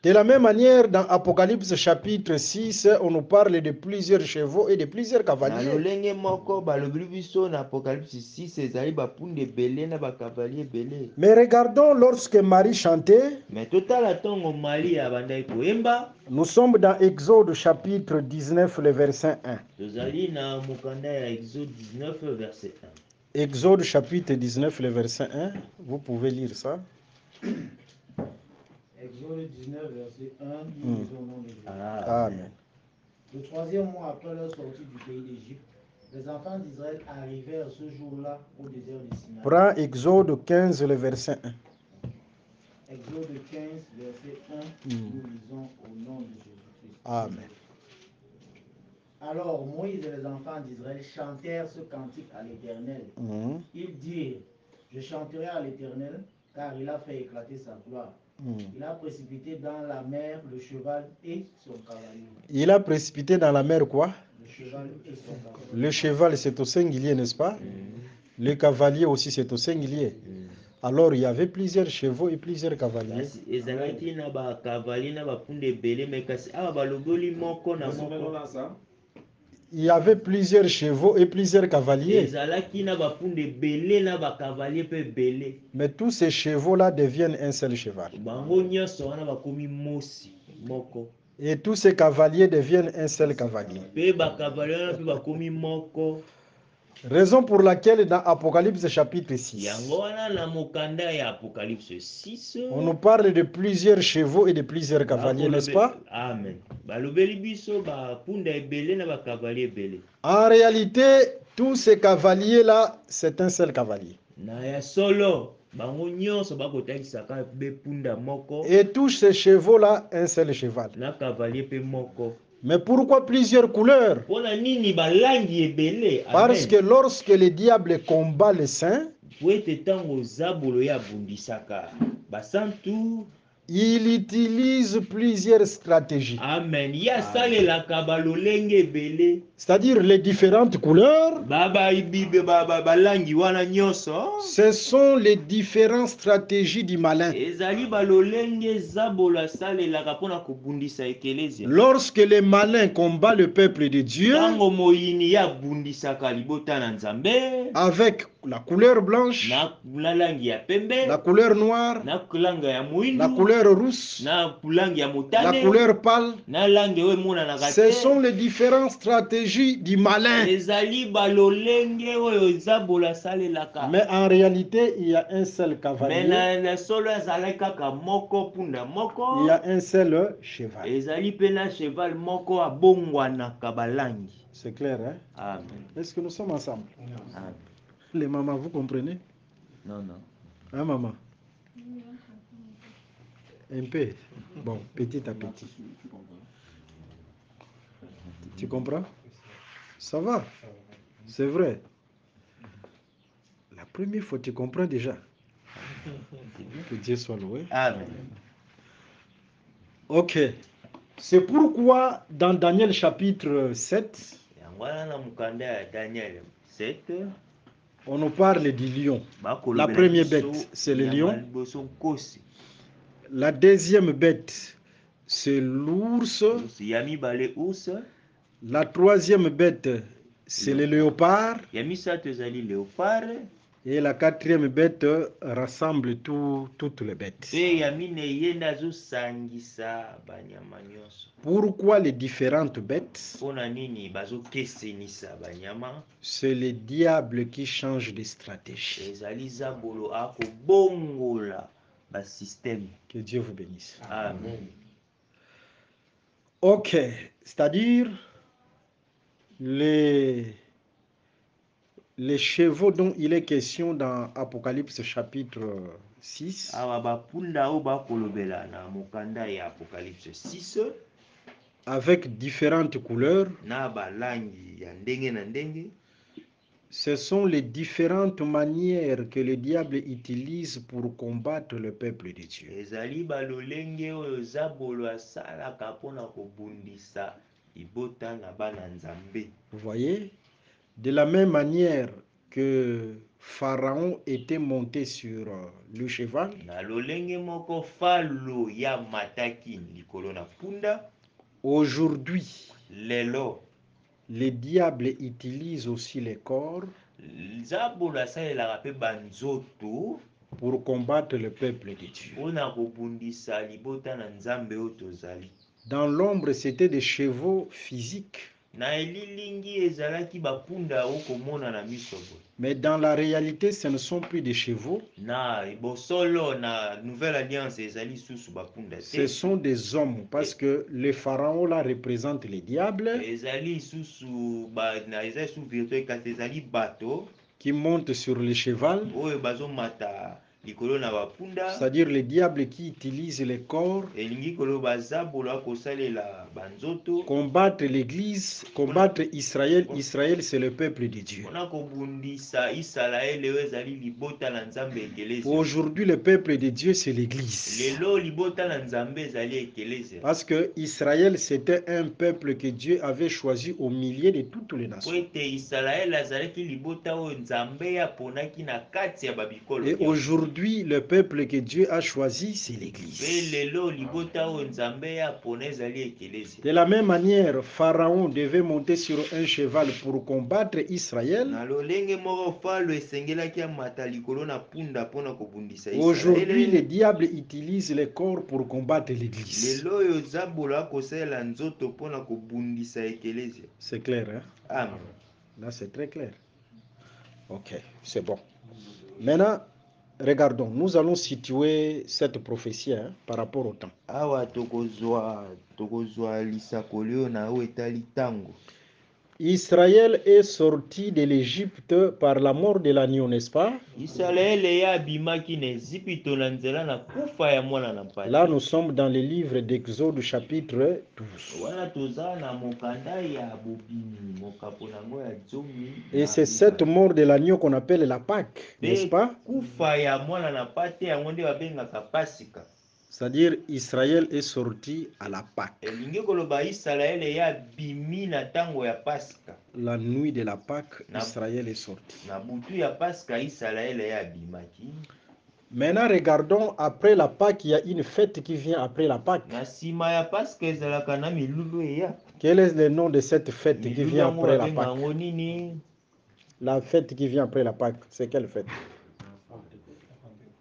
De la même manière, dans Apocalypse chapitre 6, on nous parle de plusieurs chevaux et de plusieurs cavaliers. Mais regardons lorsque Marie chantait. Nous sommes dans Exode chapitre 19, le verset 1. Exode chapitre 19, le verset 1. Vous pouvez lire ça. Exode 19, verset 1, nous lisons au nom de Jésus. Amen. Le troisième mois après leur sortie du pays d'Égypte, les enfants d'Israël arrivèrent ce jour-là au désert de Sinaï. Prends Exode 15, le verset 1. Exode 15, verset 1, nous lisons au nom de Jésus-Christ. Amen. Alors Moïse et les enfants d'Israël chantèrent ce cantique à l'Éternel. Ils dirent, je chanterai à l'Éternel, car il a fait éclater sa gloire. Il a précipité dans la mer le cheval et son cavalier. Il a précipité dans la mer quoi? Le Le cheval, c'est au singulier, n'est-ce pas? Le cavalier aussi, c'est au singulier. Alors, il y avait plusieurs chevaux et plusieurs cavaliers. ezalaki na bakavalier na bapunda ebele me kasi awa baloboli moko na moko Il y avait plusieurs chevaux et plusieurs cavaliers. ezalaki na bapunda ebele na bakavalier mpe ebele Mais tous ces chevaux-là deviennent un seul cheval. bango nyonso wana bakomi mosi moko Et tous ces cavaliers deviennent un seul cavalier. mpe bakavalier wana mpe bakomi moko. Raison pour laquelle dans Apocalypse chapitre 6, yango wana na mokanda ya Apocalypse 6 on nous parle de plusieurs chevaux et de plusieurs cavaliers, n'est-ce pas? Amen. balobeli biso bapunda ebele na bakavalier ebele. En réalité, tous ces cavaliers-là, c'est un seul cavalier. na ya solo bango nyonso bakotakisaka bepunda moko Et tous ces chevaux-là, un seul cheval. na cavalier pe moko. Mais pourquoi plusieurs couleurs? Mpona nini balangi ebele? Parce que lorsque le diable combat les saints, po ete ntango zabolo ye abundisaka basantu, il utilise plusieurs stratégies. amen, ye asalelaka balolenge ebele. C'est-à-dire les différentes couleurs, balangi wana nyonso ce sont les différentes stratégies du malin. ezali balolenge zabolo asalelaka mpona kobundisa ekelezia. Lorsque les malins combattent le peuple de Dieu ntango moyini ye abundisaka libota na nzambe avec la couleur blanche, na langi ya pembe, la couleur noire, na langa ya mwindu, la couleur rousse, na langi ya la motane, couleur pâle, na langi oyo emonanaka ce te. sont les différentes stratégies du malin. ezali balolenge oyo zabolo asalelaka. Mais en réalité, il y a un seul me cavalier, na solo ezali kaka moko punda moko, il y a un seul cheval. ezali mpe na cheval moko abongwanaka balangi. C'est clair, hein? Amen. Est-ce que nous sommes ensemble? Amen. Les mamans, vous comprenez? Non, non. Hein, maman? Un peu. Bon, petit à petit. Tu comprends? Ça va? C'est vrai. La première fois, tu comprends déjà. Que Dieu soit loué. Amen. Ok. C'est pourquoi dans Daniel chapitre 7, yango wana na mokanda ya Daniel 7 on nous parle du lion. bakolobela La première biso bête, c'est le nyama lion. liboso nkosi. La deuxième bête, c'est l'ours. ya mibale ours, La troisième bête, c'est le léopard. ya misato ezali léopard, Et la quatrième bête rassemble toutes les bêtes. mpe ya mine ye nde azosangisa banyama nyonso. Pourquoi les différentes bêtes? mpona nini bazokesenisa banyama? C'est le diable qui change de stratégie. ezali zabolo akobongola basystème. Que Dieu vous bénisse. Amen. Ok, c'est-à-dire les chevaux dont il est question dans Apocalypse chapitre 6, awa bapunda oyo bakolobela na mokanda ya Apocalypse 6 avec différentes couleurs, na balangi ya ndenge na ndenge, ce sont les différentes manières que le diable utilise pour combattre le peuple de Dieu. ezali balolenge oyo zabolo asalaka mpona kobundisa libota na bana nzambe. Vous voyez? De la même manière que Pharaon était monté sur le cheval, na lolenge moko falo ya mataki likolo na punda, aujourd'hui, lelo le diable utilise aussi les corps zabolo asalelaka mpe banzoto pour combattre le peuple de Dieu. mpona kobundisa libota na nzambe oyo tozali. Dans l'ombre, c'était des chevaux physiques. na elilingi ezalaki bapunda okomona na miso boye. Mais dans la réalité, ce ne sont plus des chevaux. na bosolo na nouvelle alliance ezali susu bapunda Ce te, sont des hommes parce que le pharaon là représente le diable ezali susu ezali su virtuel kasi ezali bato qui monte sur le cheval oyo bazomata likolo na bapunda. C'est-à-dire le diable qui utilise les corps. Elingi koloba zabolo akosalela banzoto. Combattre l'église, combattre Israël. Israël, c'est le peuple de Dieu. Aujourd'hui, le peuple de Dieu, c'est l'église. Parce que Israël, c'était un peuple que Dieu avait choisi au milieu de toutes les nations. Et aujourd'hui, le peuple que Dieu a choisi, c'est l'église. De la même manière, Pharaon devait monter sur un cheval pour combattre Israël. Aujourd'hui, le diable utilise les corps pour combattre l'église. C'est clair, hein? Amen. Là, c'est très clair. Ok, c'est bon. Maintenant, regardons, nous allons situer cette prophétie par rapport au temps. Israël est sorti de l'Égypte par la mort de l'agneau, n'est-ce pas? Là, nous sommes dans le livre d'Exode, chapitre 12. Et c'est cette mort de l'agneau qu'on appelle la Pâque, n'est-ce pas? C'est-à-dire, Israël est sorti à la Pâque. La nuit de la Pâque, Israël est sorti. Maintenant, regardons, après la Pâque, il y a une fête qui vient après la Pâque. Quel est le nom de cette fête qui vient après la Pâque? La fête qui vient après la Pâque, c'est quelle fête?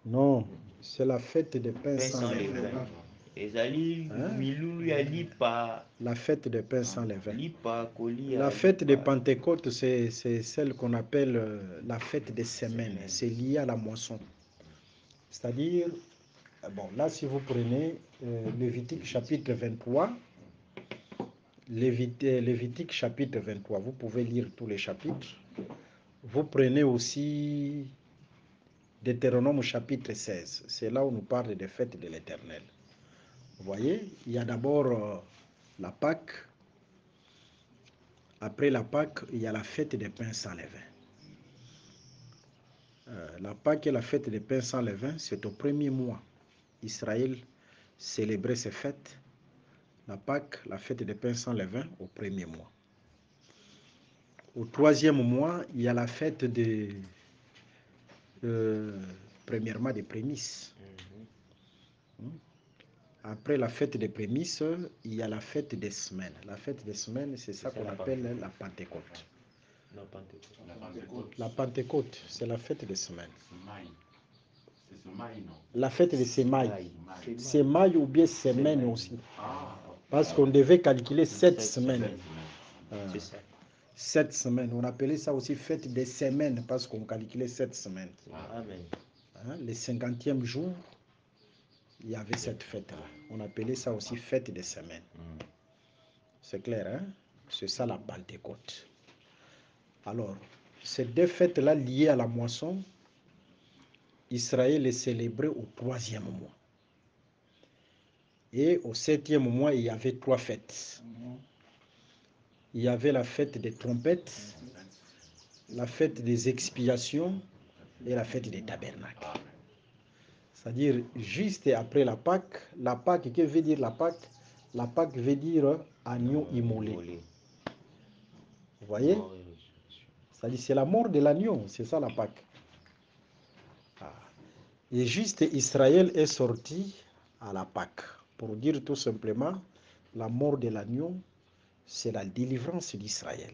Non, c'est la fête des pains sans levain. La fête des pains sans levain. La fête de Pentecôte, c'est celle qu'on appelle la fête des semaines. C'est lié à la moisson. C'est-à-dire, bon, là, si vous prenez Lévitique chapitre 23, Lévitique chapitre 23, vous pouvez lire tous les chapitres. Vous prenez aussi Deutéronome chapitre 16. C'est là où nous parle des fêtes de l'Éternel. Vous voyez, il y a d'abord la Pâque. Après la Pâque, il y a la fête des pains sans levain. La Pâque et la fête des pains sans levain, c'est au premier mois. Israël célébrait ces fêtes. La Pâque, la fête des pains sans levain, au premier mois. Au troisième mois, il y a la fête de premièrement des prémices. Après la fête des prémices, il y a la fête des semaines. La fête des semaines, c'est ça qu'on appelle la Pentecôte. La Pentecôte, c'est la fête des semaines. La fête des semailles. Semailles ou bien semaines aussi. Parce qu'on devait calculer 7 semaines. 7 semaines. On appelait ça aussi fête des semaines parce qu'on calculait 7 semaines. Le 50e jour, il y avait cette fête-là. On appelait ça aussi fête des semaines. C'est clair, hein? C'est ça la Pentecôte. Alors, ces deux fêtes-là liées à la moisson, Israël est célébré au 3e mois. Et au 7e mois, il y avait 3 fêtes. Il y avait la fête des trompettes, la fête des expiations et la fête des tabernacles. C'est-à-dire, juste après la Pâque, que veut dire la Pâque? La Pâque veut dire agneau immolé. Vous voyez? C'est-à-dire, c'est la mort de l'agneau, c'est ça la Pâque. Et juste Israël est sorti à la Pâque. Pour dire tout simplement, la mort de l'agneau, c'est la délivrance d'Israël.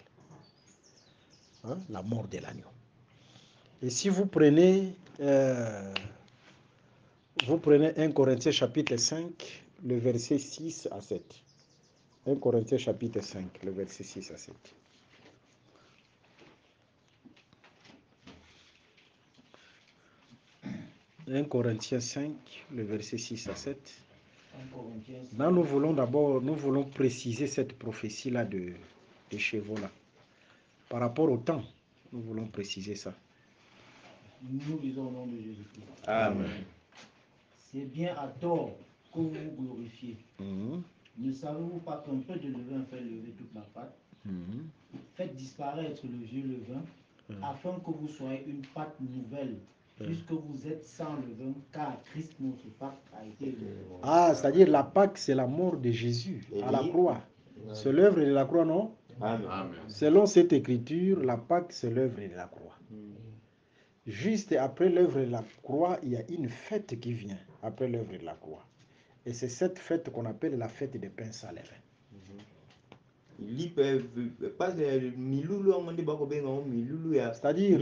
Hein? La mort de l'agneau. Et si vous prenez 1 Corinthiens chapitre 5, le verset 6 à 7. 1 Corinthiens chapitre 5, le verset 6 à 7. « 1 Corinthiens 5, le verset 6 à 7. Là, nous voulons préciser cette prophétie-là de chevaux-là. Par rapport au temps, nous voulons préciser ça. Nous lisons au nom de Jésus-Christ. Amen. C'est bien à tort que vous vous glorifiez. Mhm. Ne savez-vous pas qu'un peu de levain fait lever toute la pâte? Mhm. Faites disparaître le vieux levain, afin que vous soyez une pâte nouvelle, puisque vous êtes sans levain, car Christ notre Pâque a été levé. Ah, c'est-à-dire la Pâque, c'est la mort de Jésus à la croix. C'est l'œuvre de la croix, non? Amen. Selon cette écriture, la Pâque, c'est l'œuvre de la croix. Juste après l'œuvre de la croix, il y a une fête qui vient après l'œuvre de la croix. Et c'est cette fête qu'on appelle la fête des pains sans levain. C'est-à-dire,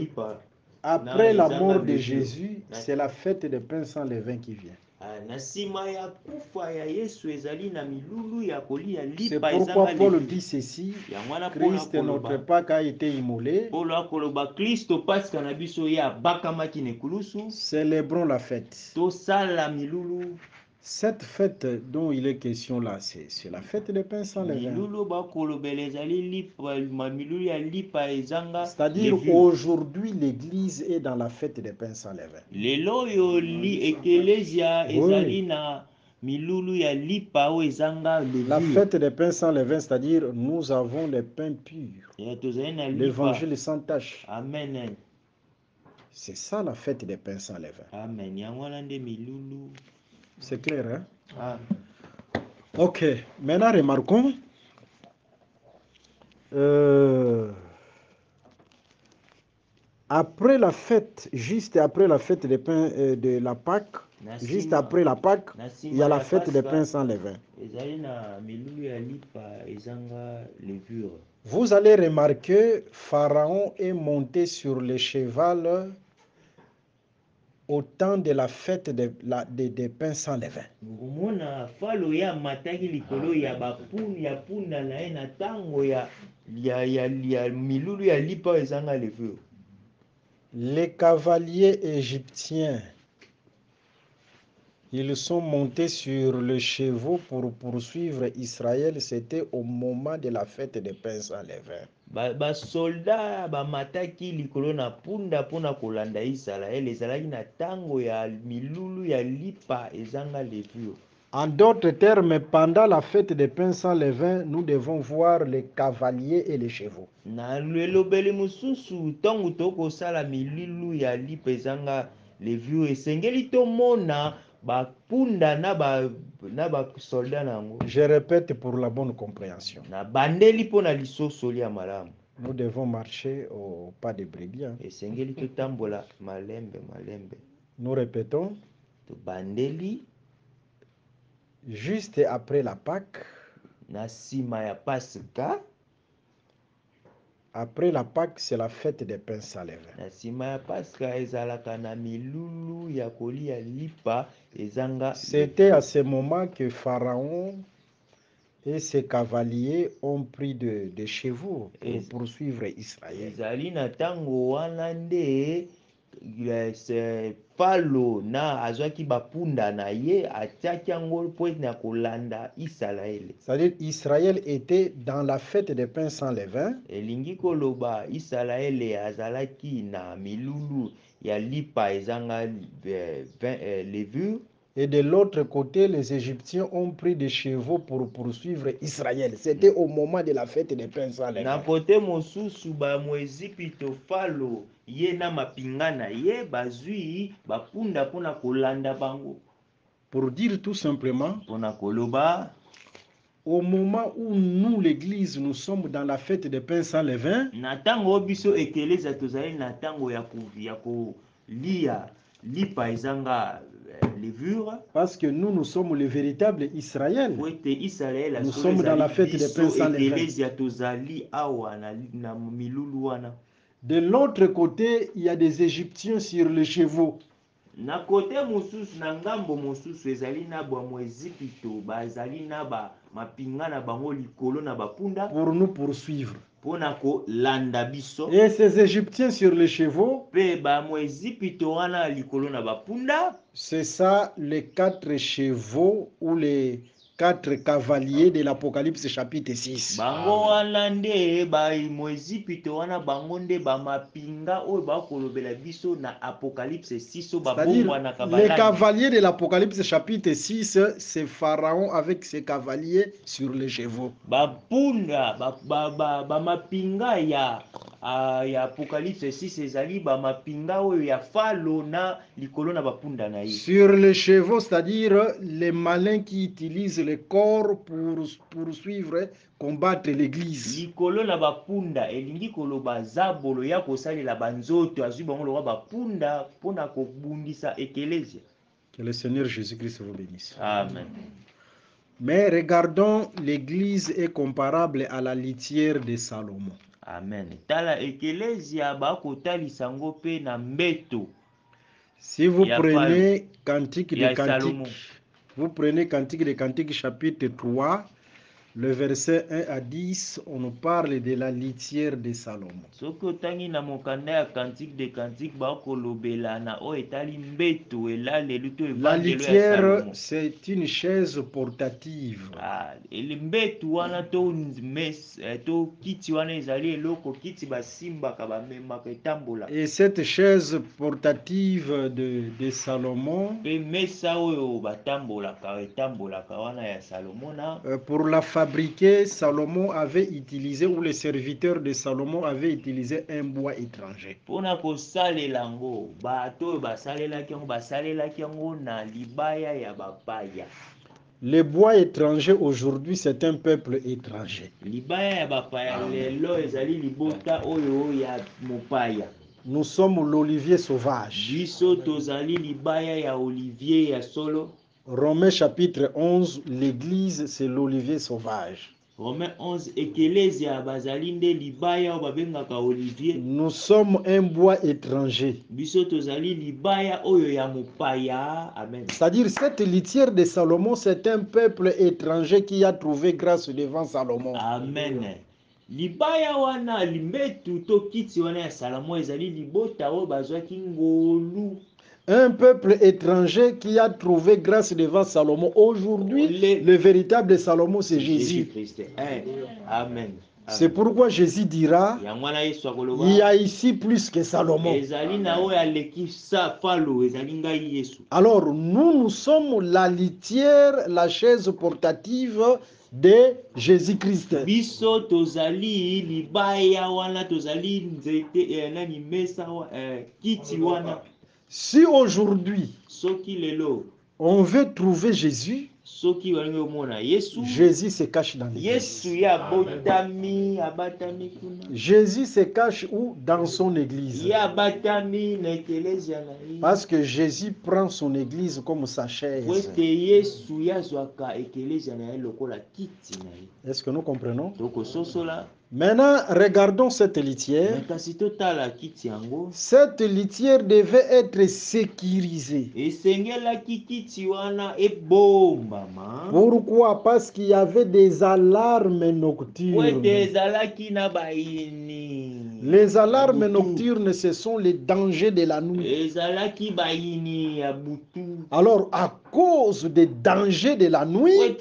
après la mort de Jésus, c'est la fête des pains sans levain qui vient. C'est pourquoi Paul dit ceci, Christ notre Pâque a été immolé. Célébrons la fête. Cette fête dont il est question là, c'est la fête des pains sans levain. C'est-à-dire aujourd'hui l'Église est dans la fête des pains sans levain. Oui. La fête des pains sans levain, c'est-à-dire nous avons les pains purs, l'évangile sans tache. Amen. C'est ça la fête des pains sans levain. Amen. C'est clair, hein? Ah. Ok, maintenant remarquons. Après la fête, juste après la fête des pains de la Pâque, juste après la Pâque, il y a la fête des pains sans levain. Vous allez remarquer, Pharaon est monté sur le cheval au temps de la fête des pains sans levain. Les cavaliers égyptiens, ils sont montés sur le chevaux pour poursuivre Israël. C'était au moment de la fête des pains sans levain. Soldats mataki likolo na punda pona kolanda Israël ezalaki na tango ya milulu ya lipa ezanga levure. En d'autres termes, pendant la fête des pains sans levain, nous devons voir les cavaliers et les chevaux. Na lelobeli mususu tango tokosala milulu ya lipa ezanga levure esengeli tomona bapunda na ba soldat nango. Je répète pour la bonne compréhension. Na bandeli pona lisosoli ya malamu. Nous devons marcher au pas de brebis. Esengeli totambola malembe. Nous répétons. To bandeli juste après la Pâque. Na sima ya Pasika. Après la Pâque, c'est la fête des pains sans levain. Na sima ya Pasika ezalaka na milulu ya kolia lipa ezanga. C'était à ce moment que Pharaon et ses cavaliers ont pris des chevaux pour poursuivre Israël. Ezali na tango wana nde Falo na azwaki bapunda na ye atiaki yango po na kolanda Israël. C'est-à-dire Israël était dans la fête des pains sans levain. Elingi koloba Israël azalaki na milulu ya lipa ezanga levure. Et de l'autre côté, les Égyptiens ont pris des chevaux pour poursuivre Israël. C'était au moment de la fête des pains sans levain. Na côté mosusu ba Moezipito Falo ye na mapinga na ye bazui bapunda pona kolanda bango. Pour dire tout simplement, pona koloba, au moment où nous, l'Église, nous sommes dans la fête des pains sans levain, na tango biso ekeleza tozali na tango ya ko lia lipa ezanga levure, parce que nous sommes le véritable Israël. Nous sommes dans la fête des pains sans levain. De l'autre côté, il y a des Égyptiens sur les chevaux. Na côté mosusu na ngambo mosusu ezali na ba Moezipito bazali na ba mapinga na bango likolo na bapunda pour nous poursuivre. Pona ko landa biso. Et ces Égyptiens sur les chevaux, pe ba Moezipito wana likolo na bapunda, c'est ça les 4 chevaux ou les 4 cavaliers de l'Apocalypse chapitre 6. Bango wana nde ba moezipito wana bango nde ba mapinga oyo bakolobela biso na Apocalypse 6 C'est-à-dire, babomba na les kabalani. cavaliers de l'Apocalypse chapitre 6, c'est Pharaon avec ses cavaliers sur les chevaux. Bapunda ba mapinga ya Apocalypse 6 ezali ba mapinga oyo ya falo na likolo na bapunda na ye. Sur les chevaux, c'est-à-dire les malins qui utilisent le corps pour suivre, combattre l'église. Likolo na bapunda elingi koloba zabolo ya kosalela banzoto azwi bango lokwa bapunda mpona kobundisa ekelesia. Que le Seigneur Jésus-Christ vous bénisse. Amen. Mais regardons, l'église est comparable à la litière de Salomon. Amen. Tala ekelesia bakotalisa ngo pe na mbeto. Si vous Ya prenez Cantique ya de Salomon. Cantique, vous prenez Cantique de Cantique chapitre 3, le verset 1 à 10, on nous parle de la litière de Salomon. Soki otangi na mokanda ya Cantique de Cantique bakolobela na o etali mbeto elale luto La evangelo ya litière, Salomon. c'est une chaise portative. Ele mbeto wana to kiti wana ezali eloko kiti basimbaka bamemaka etambola. Et cette chaise portative de Salomon, Pe mesa oyo batambolaka etambolaka wana ya Salomona. pour la fabriquer, Salomon avait utilisé, ou les serviteurs de Salomon avaient utilisé un bois étranger. Pona kosalela ngo bato oyo basalelaki yango na libaya ya bapaya. Le bois étranger aujourd'hui, c'est un peuple étranger. Libaya ya bapaya lelo ezali libota oyo ya mopaya. Nous sommes l'olivier sauvage. Biso tozali libaya ya olivier ya solo. Romains chapitre 11, l'église c'est l'olivier sauvage. Romains 11 ekelesia bazali nde libaya oyo babengaka olivier. Nous sommes un bois étranger. Biso tozali libaya oyo ya mopaya. Amen. C'est-à-dire cette litière de Salomon, c'est un peuple étranger qui a trouvé grâce devant Salomon. Amen. Libaya wana limbetu to kiti wana ya Salomon ezali libota oyo bazwaki ngolu. Un peuple étranger qui a trouvé grâce devant Salomon. Aujourd'hui, le véritable Salomon, c'est Jésus. Amen. C'est pourquoi Jésus dira, il y a ici plus que Salomon. Alors, nous sommes la litière, la chaise portative de Jésus-Christ. Si aujourd'hui, on veut trouver Jésus, Jésus se cache dans l'église. Jésus se cache où? Dans son église. Parce que Jésus prend son église comme sa chaise. Est-ce que nous comprenons? Maintenant, regardons cette litière. Cette litière devait être sécurisée. Pourquoi? Parce qu'il y avait des alarmes nocturnes. Les alarmes nocturnes, ce sont les dangers de la nuit. Alors, à cause des dangers de la nuit,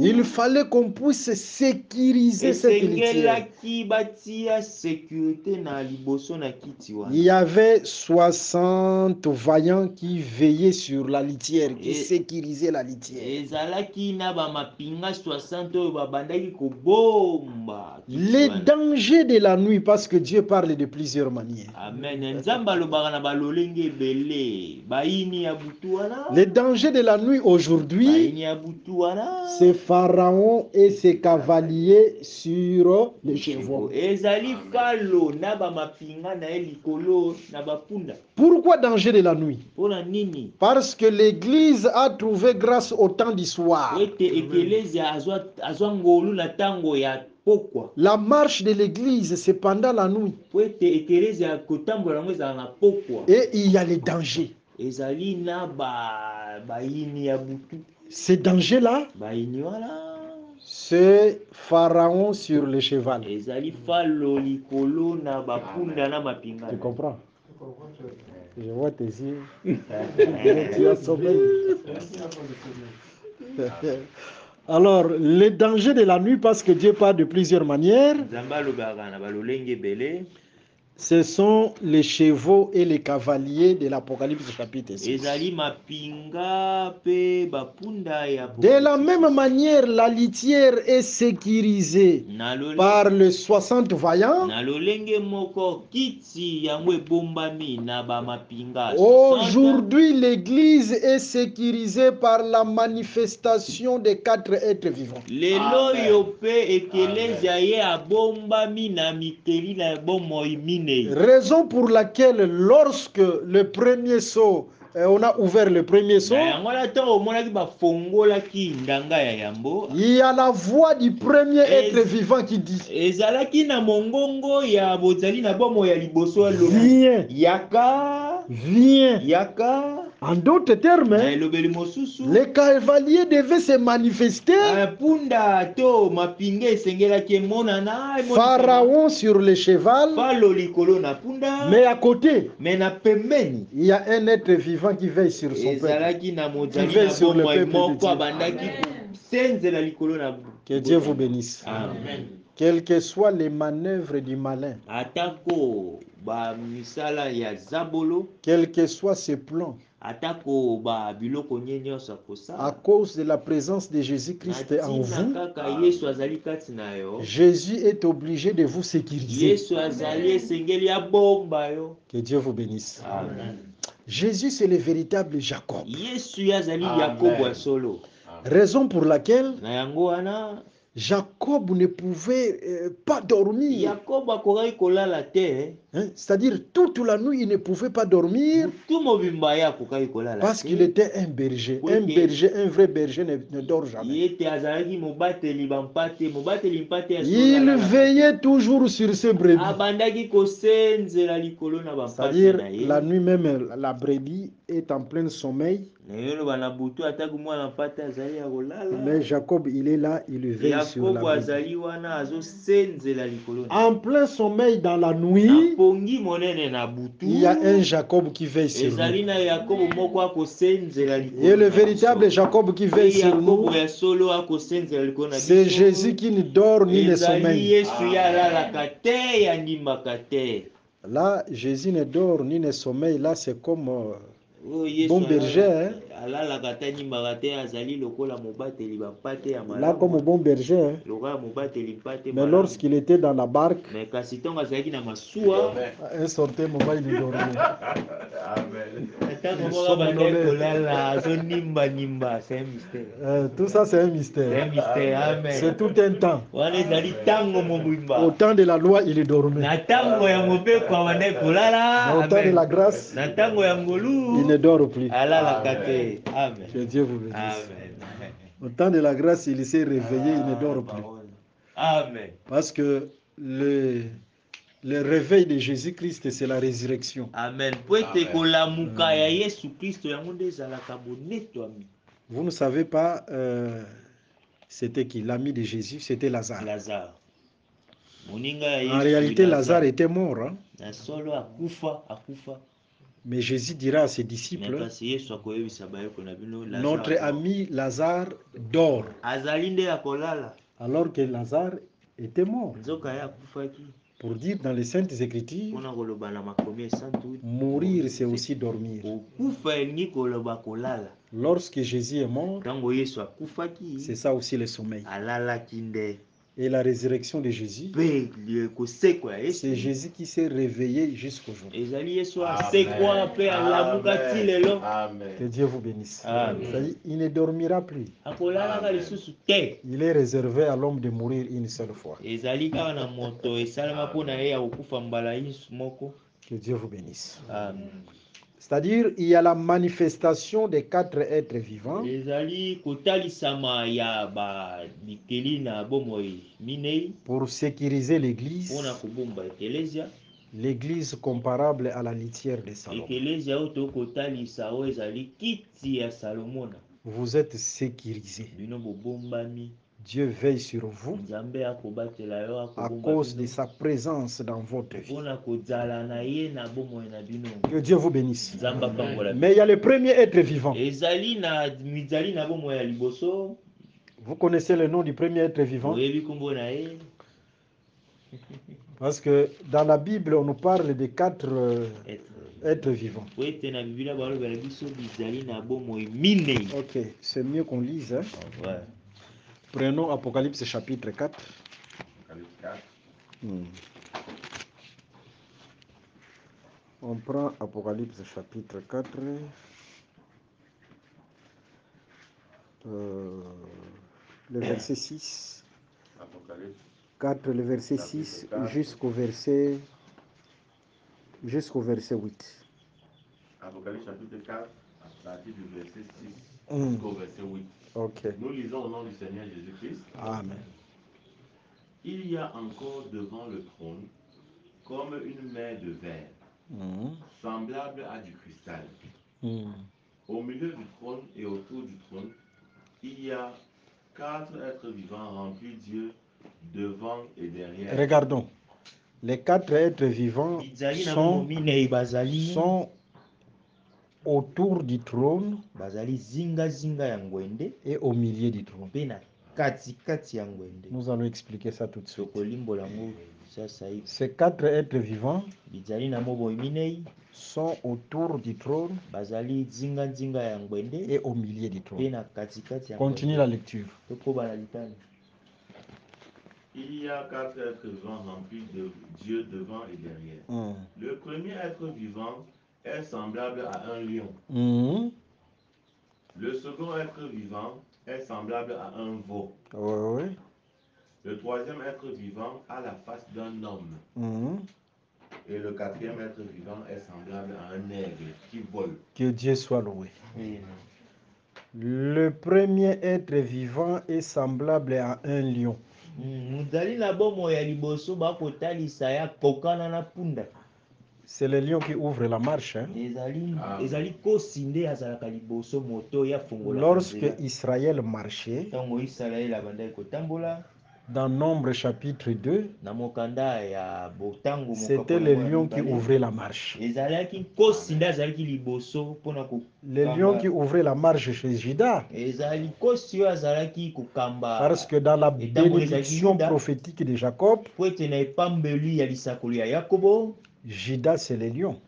il fallait qu'on puisse sécuriser cette litière. Il y avait 60 vaillants qui veillaient sur la litière, qui sécurisaient la litière. Les dangers de la nuit, parce que Dieu parle de plusieurs manières. Les dangers de la nuit aujourd'hui, c'est Pharaon et ses cavaliers sur les chevaux. Pourquoi danger de la nuit? Parce que l'Église a trouvé grâce au temps du soir. La marche de l'église, c'est pendant la nuit. Et il y a les dangers. Ces dangers-là, c'est Pharaon sur le cheval. Tu comprends? Je vois tes yeux. Tu as sommeil. Alors, le danger de la nuit, parce que Dieu parle de plusieurs manières, ce sont les chevaux et les cavaliers de l'Apocalypse chapitre 6. De la même manière, la litière est sécurisée par les 60 vaillants. Aujourd'hui, l'Église est sécurisée par la manifestation des 4 êtres vivants. Raison pour laquelle, lorsque le premier sceau, on a ouvert le premier sceau, il y a la voix du premier être vivant qui dit: Viens, viens. En d'autres termes, les cavaliers devaient se manifester. Pharaon sur le cheval, mais à côté, il y a un être vivant qui veille sur son peuple, qui veille sur le peuple de Dieu. Que Dieu vous bénisse. Amen. Quelles que soient les manœuvres du malin, quels que soient ses plans, à cause de la présence de Jésus-Christ en vous, Jésus est obligé de vous sécuriser. Que Dieu vous bénisse. Amen. Jésus, c'est le véritable Jacob. Raison pour laquelle Jacob ne pouvait pas dormir. C'est-à-dire, toute la nuit, il ne pouvait pas dormir parce qu'il était un berger. Un berger, un vrai berger ne dort jamais. Il veillait toujours sur ses brebis. C'est-à-dire, la nuit même, la brebis est en plein sommeil. Mais Jacob, il est là, il veille sur la brebis. En plein sommeil dans la nuit, il y a un Jacob qui veille sur nous. Et le véritable Jacob qui veille sur nous, c'est Jésus qui ne dort ni ne sommeille. Là, Jésus ne dort ni ne sommeille. Là, c'est comme bon berger. Là, comme bon berger. Mais lorsqu'il était dans la barque, un certain moment, il dormait. Tout ça, c'est un mystère. C'est tout un temps. Au temps de la loi, il dormait. Au temps de la grâce, il ne dort plus. Que Dieu vous bénisse. Au temps de la grâce, il s'est réveillé, il ne dort plus. Amen. Parce que le réveil de Jésus-Christ, c'est la résurrection. Amen. Vous ne savez pas, c'était qui? L'ami de Jésus, c'était Lazare. En réalité, Lazare était mort. Hein? Mais Jésus dira à ses disciples, notre ami Lazare dort. Alors que Lazare était mort. Pour dire dans les Saintes Écritures, mourir c'est aussi dormir. Lorsque Jésus est mort, c'est ça aussi le sommeil. Et la résurrection de Jésus, c'est Jésus qui s'est réveillé jusqu'aujourd'hui. Que Dieu vous bénisse. Il ne dormira plus. Il est réservé à l'homme de mourir une seule fois. Que Dieu vous bénisse. C'est-à-dire, il y a la manifestation des 4 êtres vivants. Pour sécuriser l'Église. L'Église comparable à la litière de Salomon. Vous êtes sécurisés. Dieu veille sur vous nzambe akobatela yo à akobomba cause de bino sa présence dans votre vie. mpona kozala na ye na bomoi na bino Que Dieu vous bénisse. nzambe apangola Mais il y a le premier être vivant. ezali na bomoi ya liboso Vous connaissez le nom du premier être vivant? oyebi nkombo na ye Parce que dans la Bible, on nous parle de 4 êtres vivants. po ete na biblia balobela biso bizali na bomoi minei. Ok, c'est mieux qu'on lise. Hein? Ouais. Prenons Apocalypse chapitre 4. Apocalypse 4. On prend Apocalypse chapitre 4. Le verset 6. Apocalypse 4, le verset 6 jusqu'au verset 8. Apocalypse chapitre 4, à partir du verset 6 jusqu'au verset 8. Ok. Nous lisons au nom du Seigneur Jésus-Christ. Amen. Il y a encore devant le trône comme une mer de verre, semblable à du cristal. Au milieu du trône et autour du trône, il y a 4 êtres vivants remplis Dieu devant et derrière. Regardons. Les 4 êtres vivants sont autour du trône et au milieu du trône. Nous allons expliquer ça tout de suite. Ces 4 êtres vivants sont autour du trône et au milieu du trône. Continue la lecture. Il y a 4 êtres vivants remplis de Dieu devant et derrière. Le premier être vivant est semblable à un lion. Le second être vivant est semblable à un veau. Le troisième être vivant a la face d'un homme. Et le quatrième être vivant est semblable à un aigle qui vole. Que Dieu soit loué. Le premier être vivant est semblable à un lion. C'est le lion qui ouvre la marche. Hein? Lorsque Israël marchait, dans Nombre chapitre 2, c'était le lion qui ouvrait la marche. Le lion qui ouvrait la marche chez Judas. Parce que dans la bénédiction prophétique de Jacob, Judas c'est le lion.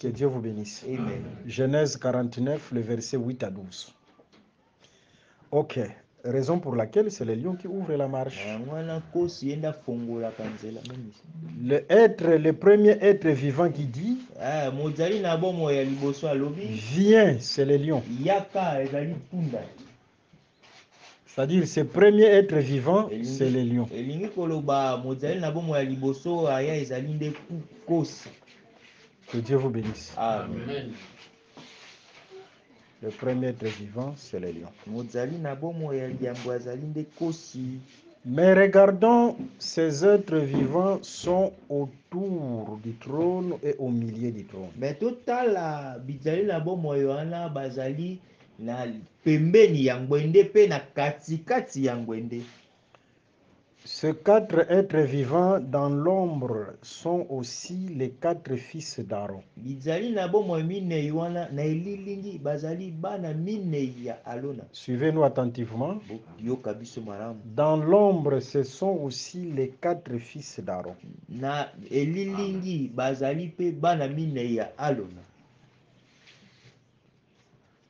Que Dieu vous bénisse. Amen. Genèse 49, le verset 8 à 12. Ok. Raison pour laquelle c'est le lion qui ouvre la marche. Le premier être vivant qui dit viens, c'est le lion. C'est-à-dire ce premier être vivant, c'est le lion. Que Dieu vous bénisse. Amen. Le premier être vivant, c'est le lion. Mais regardons, ces êtres vivants sont autour du trône et au milieu du trône. Ces 4 êtres vivants dans l'ombre sont aussi les 4 fils d'Aaron. Suivez-nous attentivement. Dans l'ombre, ce sont aussi les 4 fils d'Aaron.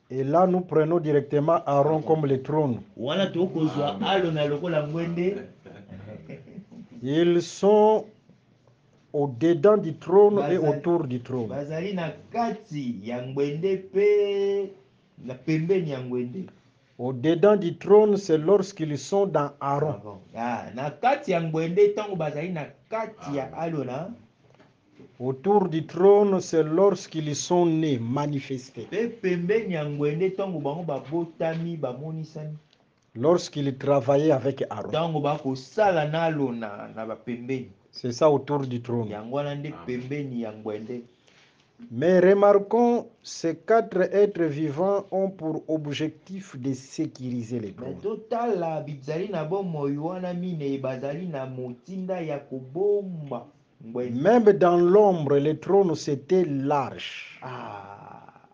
Et là, nous prenons directement Aaron comme le trône. Ils sont au-dedans du trône et autour du trône. Au-dedans du trône, c'est lorsqu'ils sont dans Aaron. Autour du trône, c'est lorsqu'ils sont nés, manifestés. Lorsqu'ils travaillaient avec Aaron. C'est ça autour du trône. Mais remarquons, ces 4 êtres vivants ont pour objectif de sécuriser les Mais trônes. totala bizali na bomoi wana mine bazali na motinda ya kobomba ngwende. Même dans l'ombre, les trônes c'était large.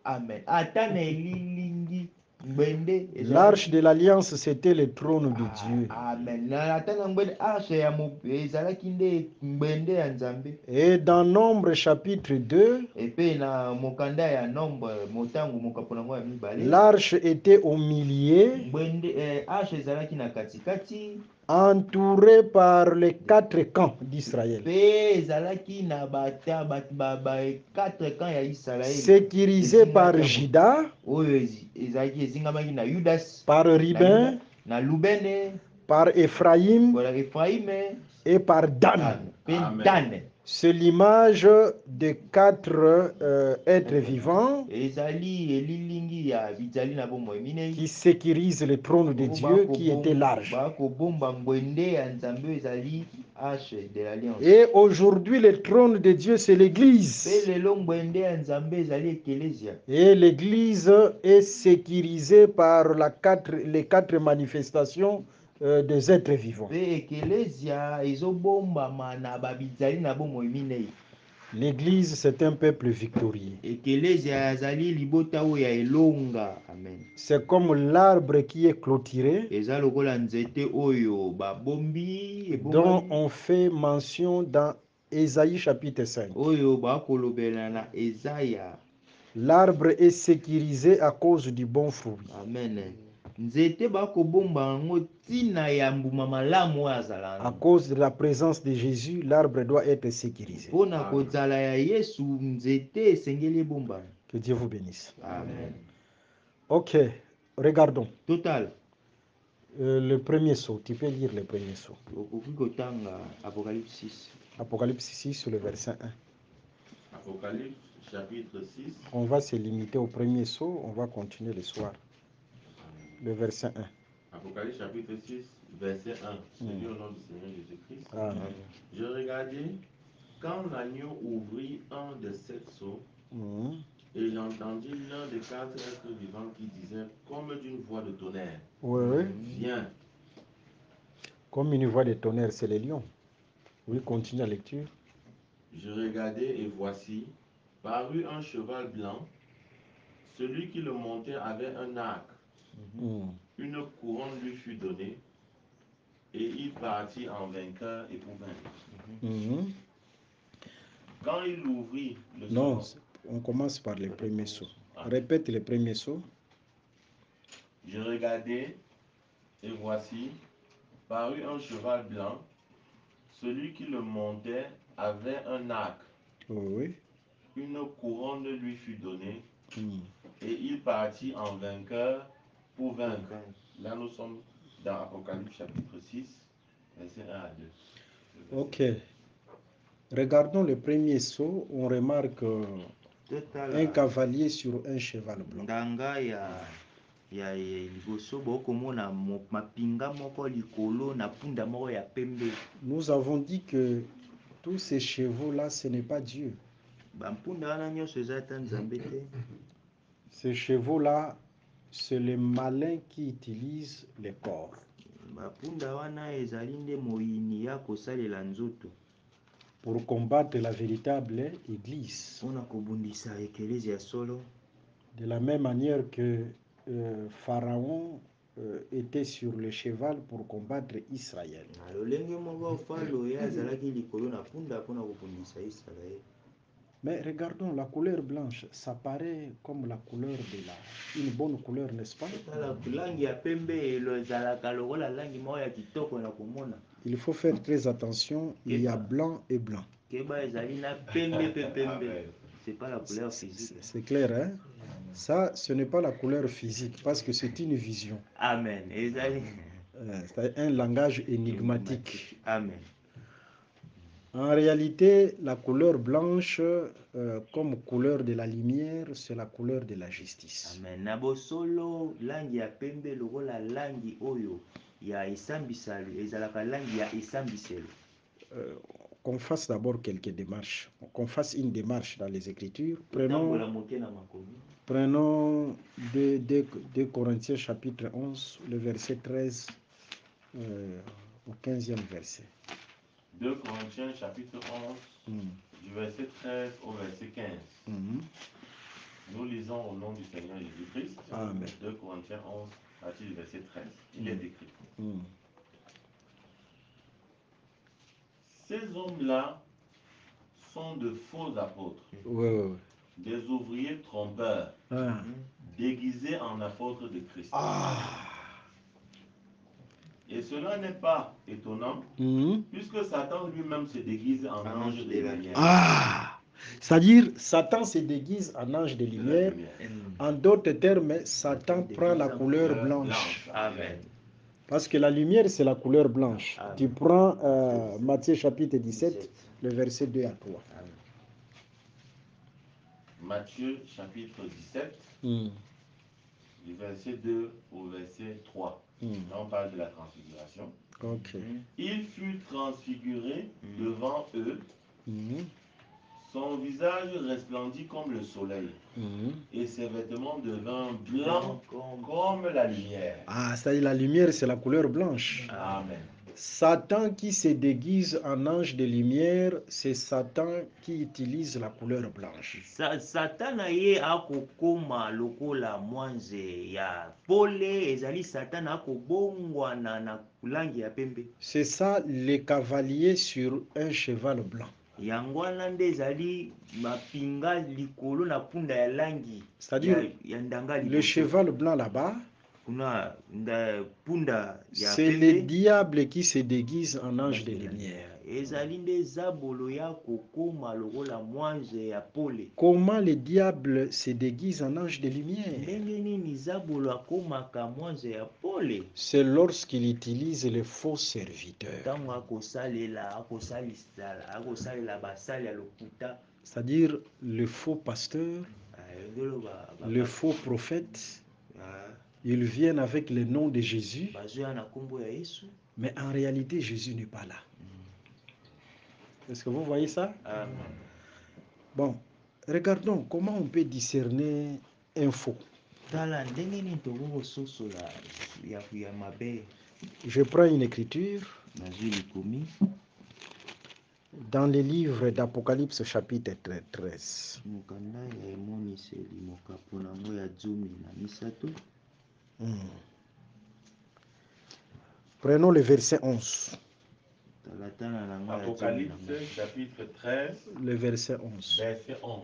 Amen. Ata na elilingi ngwende L'arche de l'alliance, c'était le trône de Dieu. Amen. Ata na ngwende arche ya ezalaki nde ngwende ya Nzambe. Et dans Nombre chapitre 2, Epe na mokanda ya Nombre motango mokapona ngo ya mibale. l'arche était au milieu, ngwende arche ezalaki na katikati, entouré par les 4 camps d'Israël. Sécurisé par Juda, par Ruben, par Ephraïm et par Dan. C'est l'image de 4 êtres vivants qui sécurisent le trône de Dieu qui était large. Et aujourd'hui, le trône de Dieu, c'est l'Église. Et l'Église est sécurisée par les 4 manifestations des êtres vivants. L'Église, c'est un peuple victorieux. C'est comme l'arbre qui est clôturé, dont on fait mention dans Ésaïe chapitre 5. L'arbre est sécurisé à cause du bon fruit. Amen. À cause de la présence de Jésus, l'arbre doit être sécurisé. Que Dieu vous bénisse. Amen. Ok, regardons. Total. Le premier saut, tu peux lire le premier saut. Apocalypse 6. Apocalypse 6, le verset 1. Apocalypse chapitre 6. On va se limiter au premier saut, on va continuer le soir. Le verset 1. Apocalypse chapitre 6, verset 1. C'est dit au nom du Seigneur Jésus-Christ. Amen. Je regardais quand l'agneau ouvrit un des 7 sceaux, et j'entendis l'un des 4 êtres vivants qui disait, comme d'une voix de tonnerre, viens. Comme une voix de tonnerre, c'est les lions. Oui, continue la lecture. Je regardais et voici, parut un cheval blanc. Celui qui le montait avait un arc. Une couronne lui fut donnée, et il partit en vainqueur et pour vaincre. Quand il ouvrit le Non, sceau, on commence par le premier saut. Répète le premier saut. Je regardai, et voici, parut un cheval blanc. Celui qui le montait avait un arc. Une couronne lui fut donnée, et il partit en vainqueur pour vaincre. Là, nous sommes dans Apocalypse chapitre 6, verset 1 à 2. Ok. Regardons le premier saut. On remarque un cavalier sur un cheval blanc. Nous avons dit que tous ces chevaux-là, ce n'est pas Dieu. Ces chevaux-là, c'est les malins qui utilisent les corps. Pour combattre la véritable Église. De la même manière que Pharaon était sur le cheval pour combattre Israël. Mais regardons la couleur blanche, ça paraît comme la couleur de une bonne couleur, n'est-ce pas? Il faut faire très attention, il y a blanc et blanc. C'est pas la couleur physique. C'est clair, hein? Ça, ce n'est pas la couleur physique, parce que c'est une vision. Amen. C'est un langage énigmatique. Amen. En réalité, la couleur blanche, comme couleur de la lumière, c'est la couleur de la justice. Amen. Nabosolo langi ya pembe lokola langi oyo ya esambisalo ezalaka langi ya esambiselo. qu'on fasse d'abord quelques démarches, qu'on fasse une démarche dans les Écritures. Prenons 2 Corinthiens chapitre 11, le verset 13 au 15e verset. 2 Corinthiens chapitre 11, du verset 13 au verset 15. Nous lisons au nom du Seigneur Jésus-Christ. Amen. 2 Corinthiens 11, à partir du verset 13. Il est écrit. Ces hommes-là sont de faux apôtres, des ouvriers trompeurs, déguisés en apôtres de Christ. Et cela n'est pas étonnant, puisque Satan lui-même se déguise en ange de lumière. C'est-à-dire, Satan se déguise en ange de lumière. En d'autres termes, Satan prend la couleur blanche. Amen. Parce que la lumière, c'est la couleur blanche. Amen. Tu prends Matthieu chapitre 17, le verset 2 à 3. Amen. Matthieu chapitre 17, du verset 2 au verset 3. Là, on parle de la transfiguration. Il fut transfiguré devant eux. Son visage resplendit comme le soleil, et ses vêtements devinrent blancs comme la lumière. C'est-à-dire la lumière, c'est la couleur blanche. Amen. Satan qui se déguise en ange de lumière, c'est Satan qui utilise la couleur blanche. Satan ye akokoma lokola mwanze ya pole ezali Satan akobongwana na langi ya pembe. C'est ça, les cavaliers sur un cheval blanc. Yangwana nde ezali mapinga likolo na punda ya langi. C'est-à-dire ya ndanga le cheval blanc là-bas, c'est le diable qui se déguise en ange de lumière. Comment le diable se déguise en ange de lumière? C'est lorsqu'il utilise les faux serviteurs. C'est-à-dire le faux pasteur, le faux prophète. Ils viennent avec le nom de Jésus, mais en réalité, Jésus n'est pas là. Est-ce que vous voyez ça? Bon, regardons comment on peut discerner un faux. Je prends une écriture dans les livres d'Apocalypse chapitre 13. Prenons le verset 11. Apocalypse chapitre 13, le verset 11. Verset 11.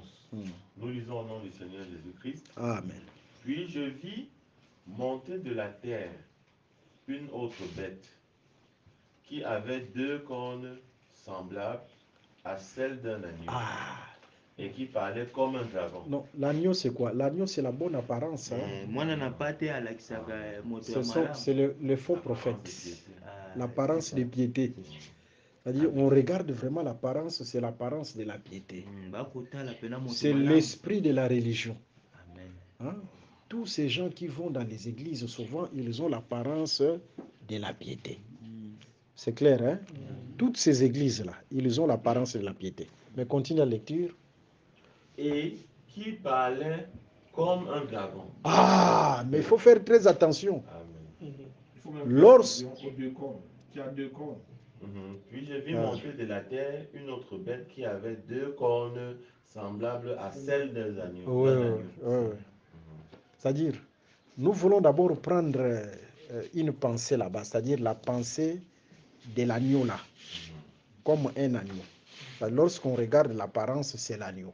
Nous lisons au nom du Seigneur Jésus-Christ. Amen. Puis je vis monter de la terre une autre bête qui avait 2 cornes semblables à celles d'un agneau. Et qui parlait comme un dragon. Non, l'agneau c'est quoi? L'agneau c'est la bonne apparence. C'est le faux prophète. L'apparence de piété. C'est-à-dire, on regarde vraiment l'apparence, c'est l'apparence de la piété. C'est l'esprit de la religion. Hein? Tous ces gens qui vont dans les églises, souvent, ils ont l'apparence de la piété. C'est clair, hein? Toutes ces églises-là, ils ont l'apparence de la piété. Mais continue la lecture. Et qui parlait comme un dragon. Mais il faut faire très attention. Qui a 2 cornes. Puis je vis monter de la terre une autre bête qui avait 2 cornes semblables à celles des agneaux. C'est-à-dire, nous voulons d'abord prendre une pensée là-bas, c'est-à-dire la pensée de l'agneau là, comme un agneau. Lorsqu'on regarde l'apparence, c'est l'agneau.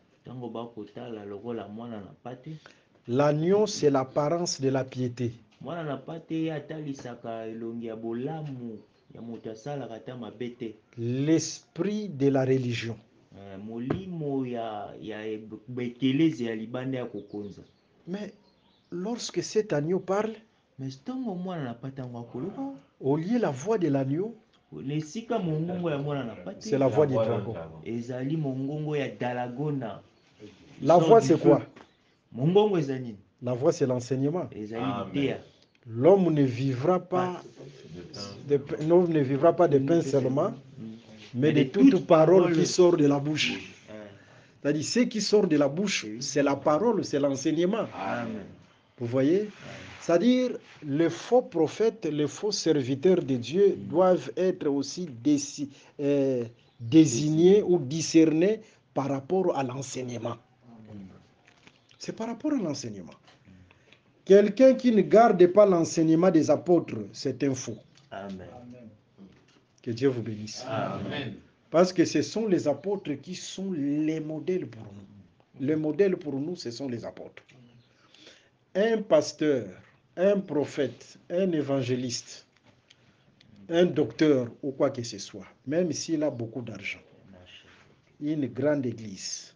L'agneau, c'est l'apparence de la piété. L'esprit de la religion. Mais lorsque cet agneau parle, au lieu de la voix de l'agneau, c'est la voix du dragon. La voix c'est quoi? La voix c'est l'enseignement. L'homme ne vivra pas de pain seulement, mais de toute parole qui sort de la bouche. C'est-à-dire, ce qui sort de la bouche, c'est la parole, c'est l'enseignement. Amen. Vous voyez? C'est-à-dire, les faux prophètes, les faux serviteurs de Dieu doivent être aussi désignés ou discernés par rapport à l'enseignement. C'est par rapport à l'enseignement. Quelqu'un qui ne garde pas l'enseignement des apôtres, c'est un faux. Amen. Que Dieu vous bénisse. Amen. Parce que ce sont les apôtres qui sont les modèles pour nous. Les modèles pour nous, ce sont les apôtres. Un pasteur, un prophète, un évangéliste, un docteur ou quoi que ce soit, même s'il a beaucoup d'argent, une grande église,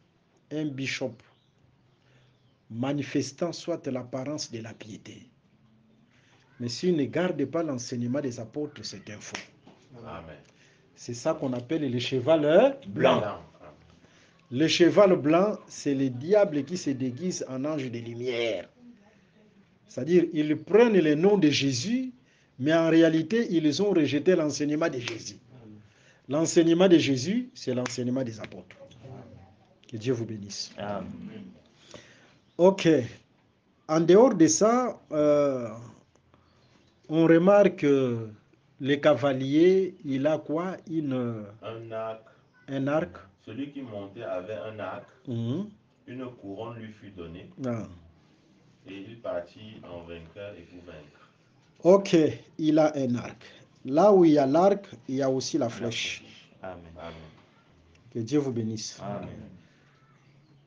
un bishop, manifestant soit l'apparence de la piété. Mais s'il ne garde pas l'enseignement des apôtres, c'est un faux. Amen. C'est ça qu'on appelle le cheval blanc. Le cheval blanc, c'est le diable qui se déguise en ange de lumière. C'est-à-dire, ils prennent le nom de Jésus, mais en réalité, ils ont rejeté l'enseignement de Jésus. L'enseignement de Jésus, c'est l'enseignement des apôtres. Que Dieu vous bénisse. Amen. Ok. En dehors de ça, on remarque que le cavalier, il a quoi? Un arc. Un arc. Celui qui montait avait un arc. Une couronne lui fut donnée. Ah. Et il partit en vainqueur et pour vaincre. Ok, il a un arc. Là où il y a l'arc, il y a aussi la flèche. Amen. Amen. Que Dieu vous bénisse. Amen.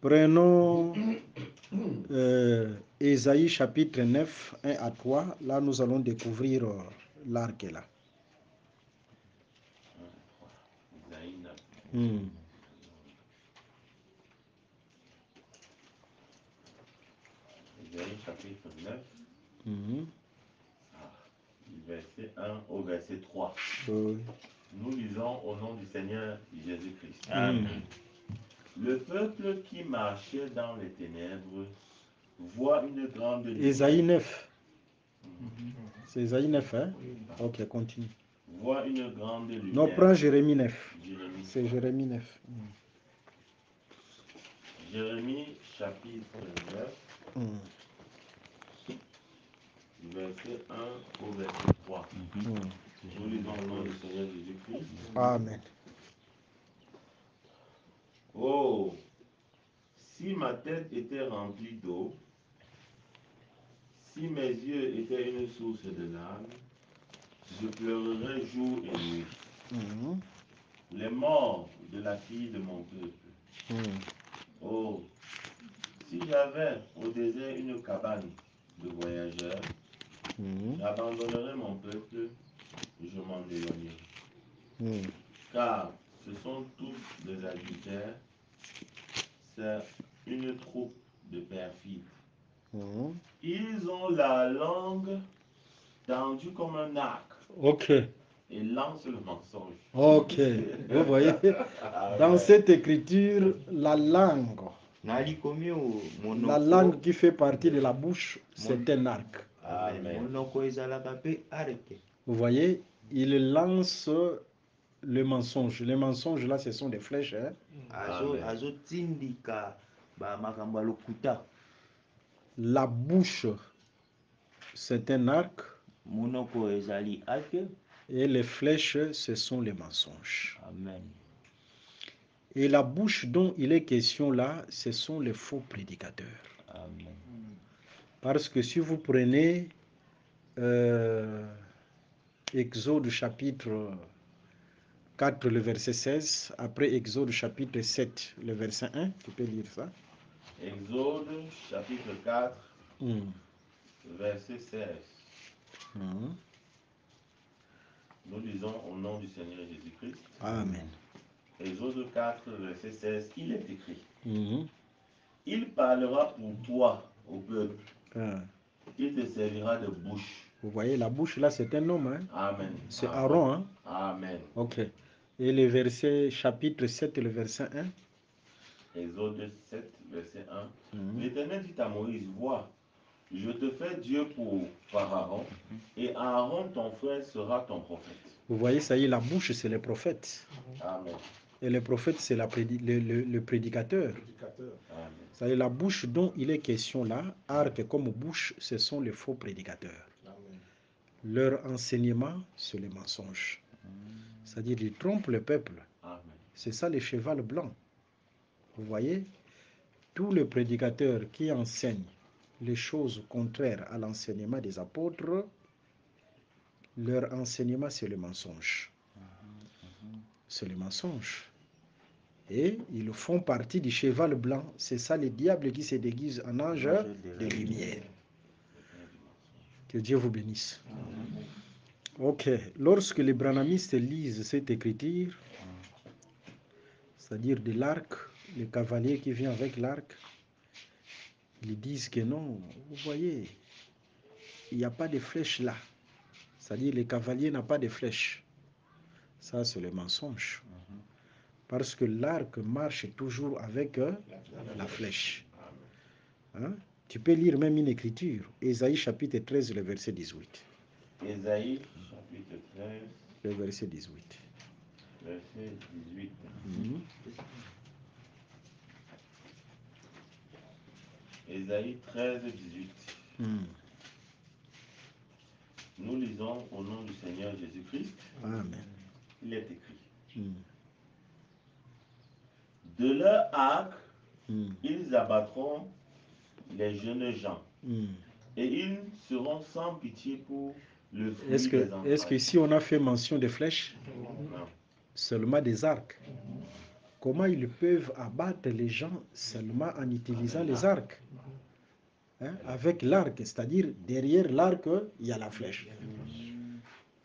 Prenons Ésaïe chapitre 9, 1 à 3. Là, nous allons découvrir l'arc là. Ésaïe 9. Ésaïe chapitre 9. Verset 1 au verset 3. Nous lisons au nom du Seigneur Jésus-Christ. Amen. Le peuple qui marchait dans les ténèbres voit une grande lumière. Ésaïe 9. C'est Ésaïe 9, hein? Ok, continue. Voit une grande lumière. Non, prends Jérémie 9. C'est Jérémie 9. Jérémie chapitre 9. Verset 1 au verset 3. Nous lisons au nom du Seigneur Jésus-Christ. Amen. Oh, si ma tête était remplie d'eau, si mes yeux étaient une source de larmes, je pleurerais jour et nuit. Les morts de la fille de mon peuple. Oh, si j'avais au désert une cabane de voyageurs, j'abandonnerais mon peuple et je m'en éloignerai. Car ce sont tous des adultères, c'est une troupe de perfides. Ils ont la langue tendue comme un arc. Ok. Et lancent le mensonge. Ok. Vous voyez, dans cette écriture, la langue qui fait partie de la bouche, c'est un arc. Amen. Vous voyez, il lance le mensonge. Les mensonges là, ce sont des flèches. Hein? La bouche, c'est un arc. Et les flèches, ce sont les mensonges. Amen. Et la bouche dont il est question là, ce sont les faux prédicateurs. Amen. Parce que si vous prenez Exode chapitre 4, le verset 16, après Exode chapitre 7, le verset 1, tu peux lire ça. Exode chapitre 4, verset 16. Nous lisons au nom du Seigneur Jésus-Christ. Amen. Exode 4, verset 16, il est écrit. Il parlera pour toi au peuple. Il te servira de bouche. Vous voyez, la bouche là, c'est un homme. Hein? Amen. C'est Aaron. Hein? Amen. Ok. Et le verset, chapitre 7, le verset 1. Exode 7, verset 1. L'Éternel dit à Moïse, vois, Je te fais Dieu pour Pharaon, et Aaron, ton frère, sera ton prophète. Vous voyez, ça y est, la bouche, c'est les prophètes. Amen. Et le prophète, c'est le prédicateur. Amen. Ça y est, la bouche dont il est question là, arc comme bouche, ce sont les faux prédicateurs. Amen. Leur enseignement, c'est le mensonge. C'est-à-dire, ils trompent le peuple. Amen. C'est ça les chevals blancs. Vous voyez, tous les prédicateurs qui enseignent les choses contraires à l'enseignement des apôtres, leur enseignement, c'est le mensonge. C'est le mensonge. Et ils font partie du cheval blanc. C'est ça les diables qui se déguisent en ange de lumière. Que Dieu vous bénisse. Ok. Lorsque les branhamistes lisent cette écriture, c'est-à-dire de l'arc, le cavalier qui vient avec l'arc, ils disent que non, vous voyez, il n'y a pas de flèche là. C'est-à-dire le cavalier n'a pas de flèche. Ça, c'est le mensonge. Parce que l'arc marche toujours avec la flèche. Hein? Tu peux lire même une écriture. Ésaïe chapitre 13, le verset 18. Ésaïe chapitre 13, Le verset 18. verset 18. Ésaïe 13, 18. Nous lisons au nom du Seigneur Jésus-Christ. Amen. Il est écrit. De leur arc, ils abattront les jeunes gens. Et ils seront sans pitié pour le fruit des entrailles. Est-ce qu'ici on a fait mention des flèches? Non. Seulement des arcs. Comment ils peuvent abattre les gens seulement en utilisant les arcs? Hein? Avec l'arc, c'est-à-dire derrière l'arc, il y a la flèche.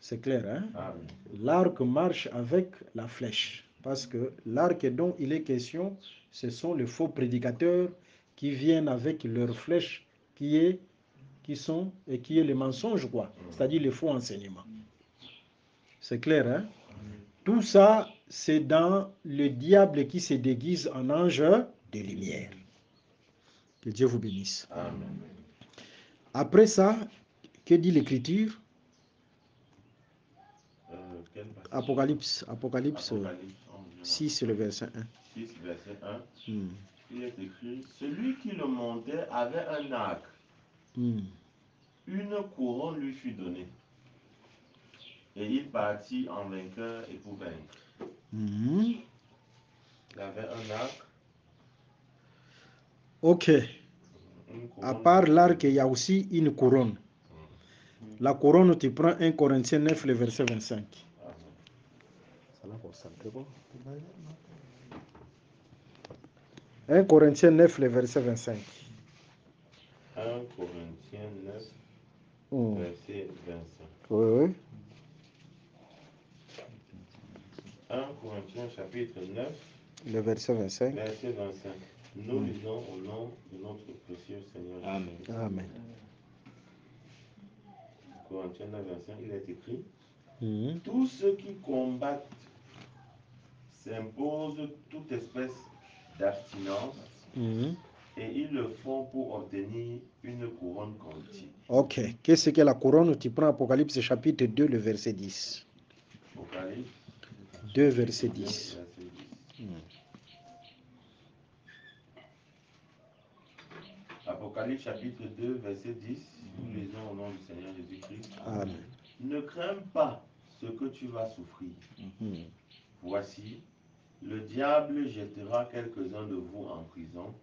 C'est clair, hein? L'arc marche avec la flèche. Parce que l'arc dont il est question, ce sont les faux prédicateurs qui viennent avec leurs flèches qui est le mensonge, quoi. C'est-à-dire les faux enseignements. C'est clair, hein? Tout ça, c'est dans le diable qui se déguise en ange de lumière. Que Dieu vous bénisse. Amen. Après ça, que dit l'Écriture? Apocalypse 6, le verset 1. 6, verset 1. Il est écrit, celui qui le montait avait un arc. Une couronne lui fut donnée. Et il partit en vainqueur et pour vaincre. Il avait un arc. Ok. À part l'arc, il y a aussi une couronne. La couronne, tu prends 1 Corinthiens 9, le verset 25. 1 Corinthiens 9, le verset 25. 1 Corinthiens 9, verset 25. Oui. 1 Corinthiens chapitre 9, le verset 25. Verset 25. Nous lisons au nom de notre précieux Seigneur. Amen. Amen. Corinthiens 9, 25, il est écrit, tous ceux qui combattent s'imposent toute espèce d'abstinence et ils le font pour obtenir une couronne quantique. Ok. Qu'est-ce que la couronne? Tu prends Apocalypse chapitre 2, le verset 10. Apocalypse 2, verset 10. Apocalypse chapitre 2, verset 10. Nous lisons au nom du Seigneur Jésus-Christ. Amen. Ne crains pas ce que tu vas souffrir. Voici, le diable jettera quelques-uns de vous en prison,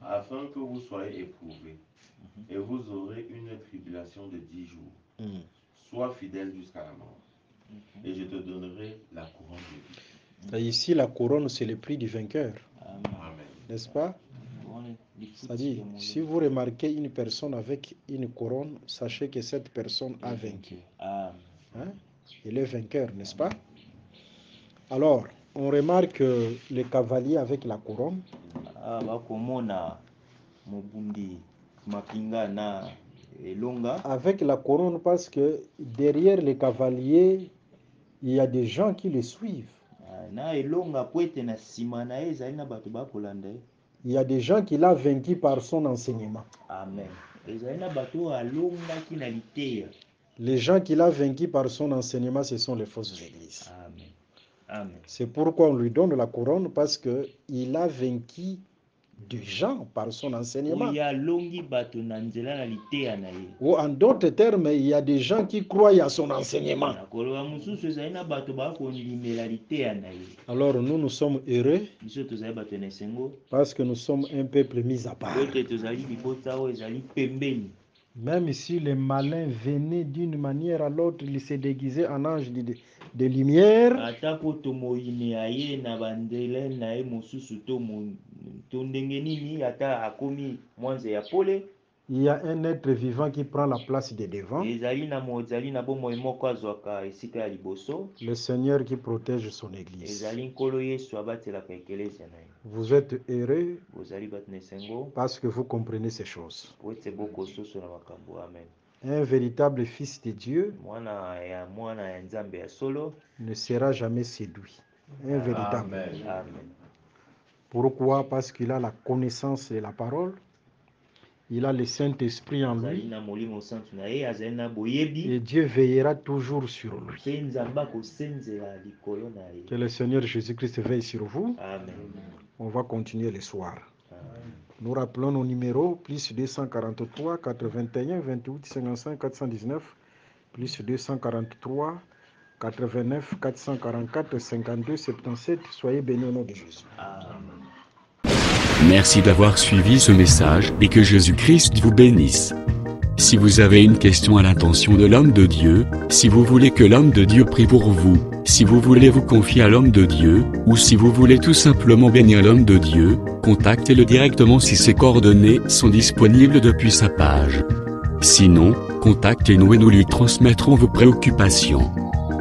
afin que vous soyez éprouvés, et vous aurez une tribulation de 10 jours. Sois fidèle jusqu'à la mort, et je te donnerai la couronne de vie. Ici, la couronne, c'est le prix du vainqueur. Amen. N'est-ce pas? C'est-à-dire, si vous remarquez une personne avec une couronne, sachez que cette personne a vaincu. Hein? Il est vainqueur, n'est-ce pas? Alors, on remarque le cavalier avec la couronne. Avec la couronne, parce que derrière les cavaliers, il y a des gens qui le suivent. Il y a des gens qui l'ont vaincu par son enseignement. Amen. Les gens qu'il a vaincus par son enseignement, ce sont les fausses églises. Amen. Amen. C'est pourquoi on lui donne la couronne, parce qu'il a vaincu des gens par son enseignement. Ou en d'autres termes, il y a des gens qui croient à son enseignement. Alors nous sommes heureux parce que nous sommes un peuple mis à part. Même si les malins venaient d'une manière à l'autre, ils se déguisaient en ange de lumière. Il y a un être vivant qui prend la place de devant. Le Seigneur qui protège son Église. Vous êtes heureux parce que vous comprenez ces choses. Un véritable fils de Dieu ne sera jamais séduit. Un véritable. Amen. Pourquoi? Parce qu'il a la connaissance de la parole. Il a le Saint-Esprit en lui. Et Dieu veillera toujours sur lui. Que le Seigneur Jésus-Christ veille sur vous. Amen. On va continuer le soir. Nous rappelons nos numéros, plus 243 81 28 55 419, plus 243 89 444 52 77. Soyez bénis au nom de Jésus. Amen. Merci d'avoir suivi ce message et que Jésus-Christ vous bénisse. Si vous avez une question à l'intention de l'homme de Dieu, si vous voulez que l'homme de Dieu prie pour vous, si vous voulez vous confier à l'homme de Dieu, ou si vous voulez tout simplement bénir l'homme de Dieu, contactez-le directement si ses coordonnées sont disponibles depuis sa page. Sinon, contactez-nous et nous lui transmettrons vos préoccupations.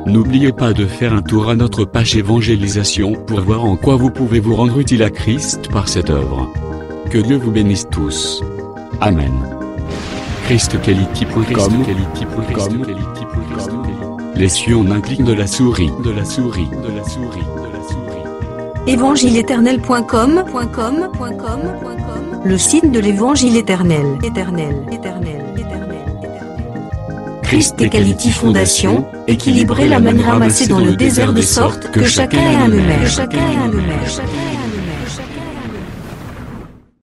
N'oubliez pas de faire un tour à notre page évangélisation pour voir en quoi vous pouvez vous rendre utile à Christ par cette œuvre. Que Dieu vous bénisse tous. Amen. ChristQuality.com. Les cieux en un clic de la souris. Évangile-éternel.com, le site de l'évangile éternel. Christ Equality Fondation, équilibrer la manne ramassée dans le désert de sorte que chacun ait un aimère.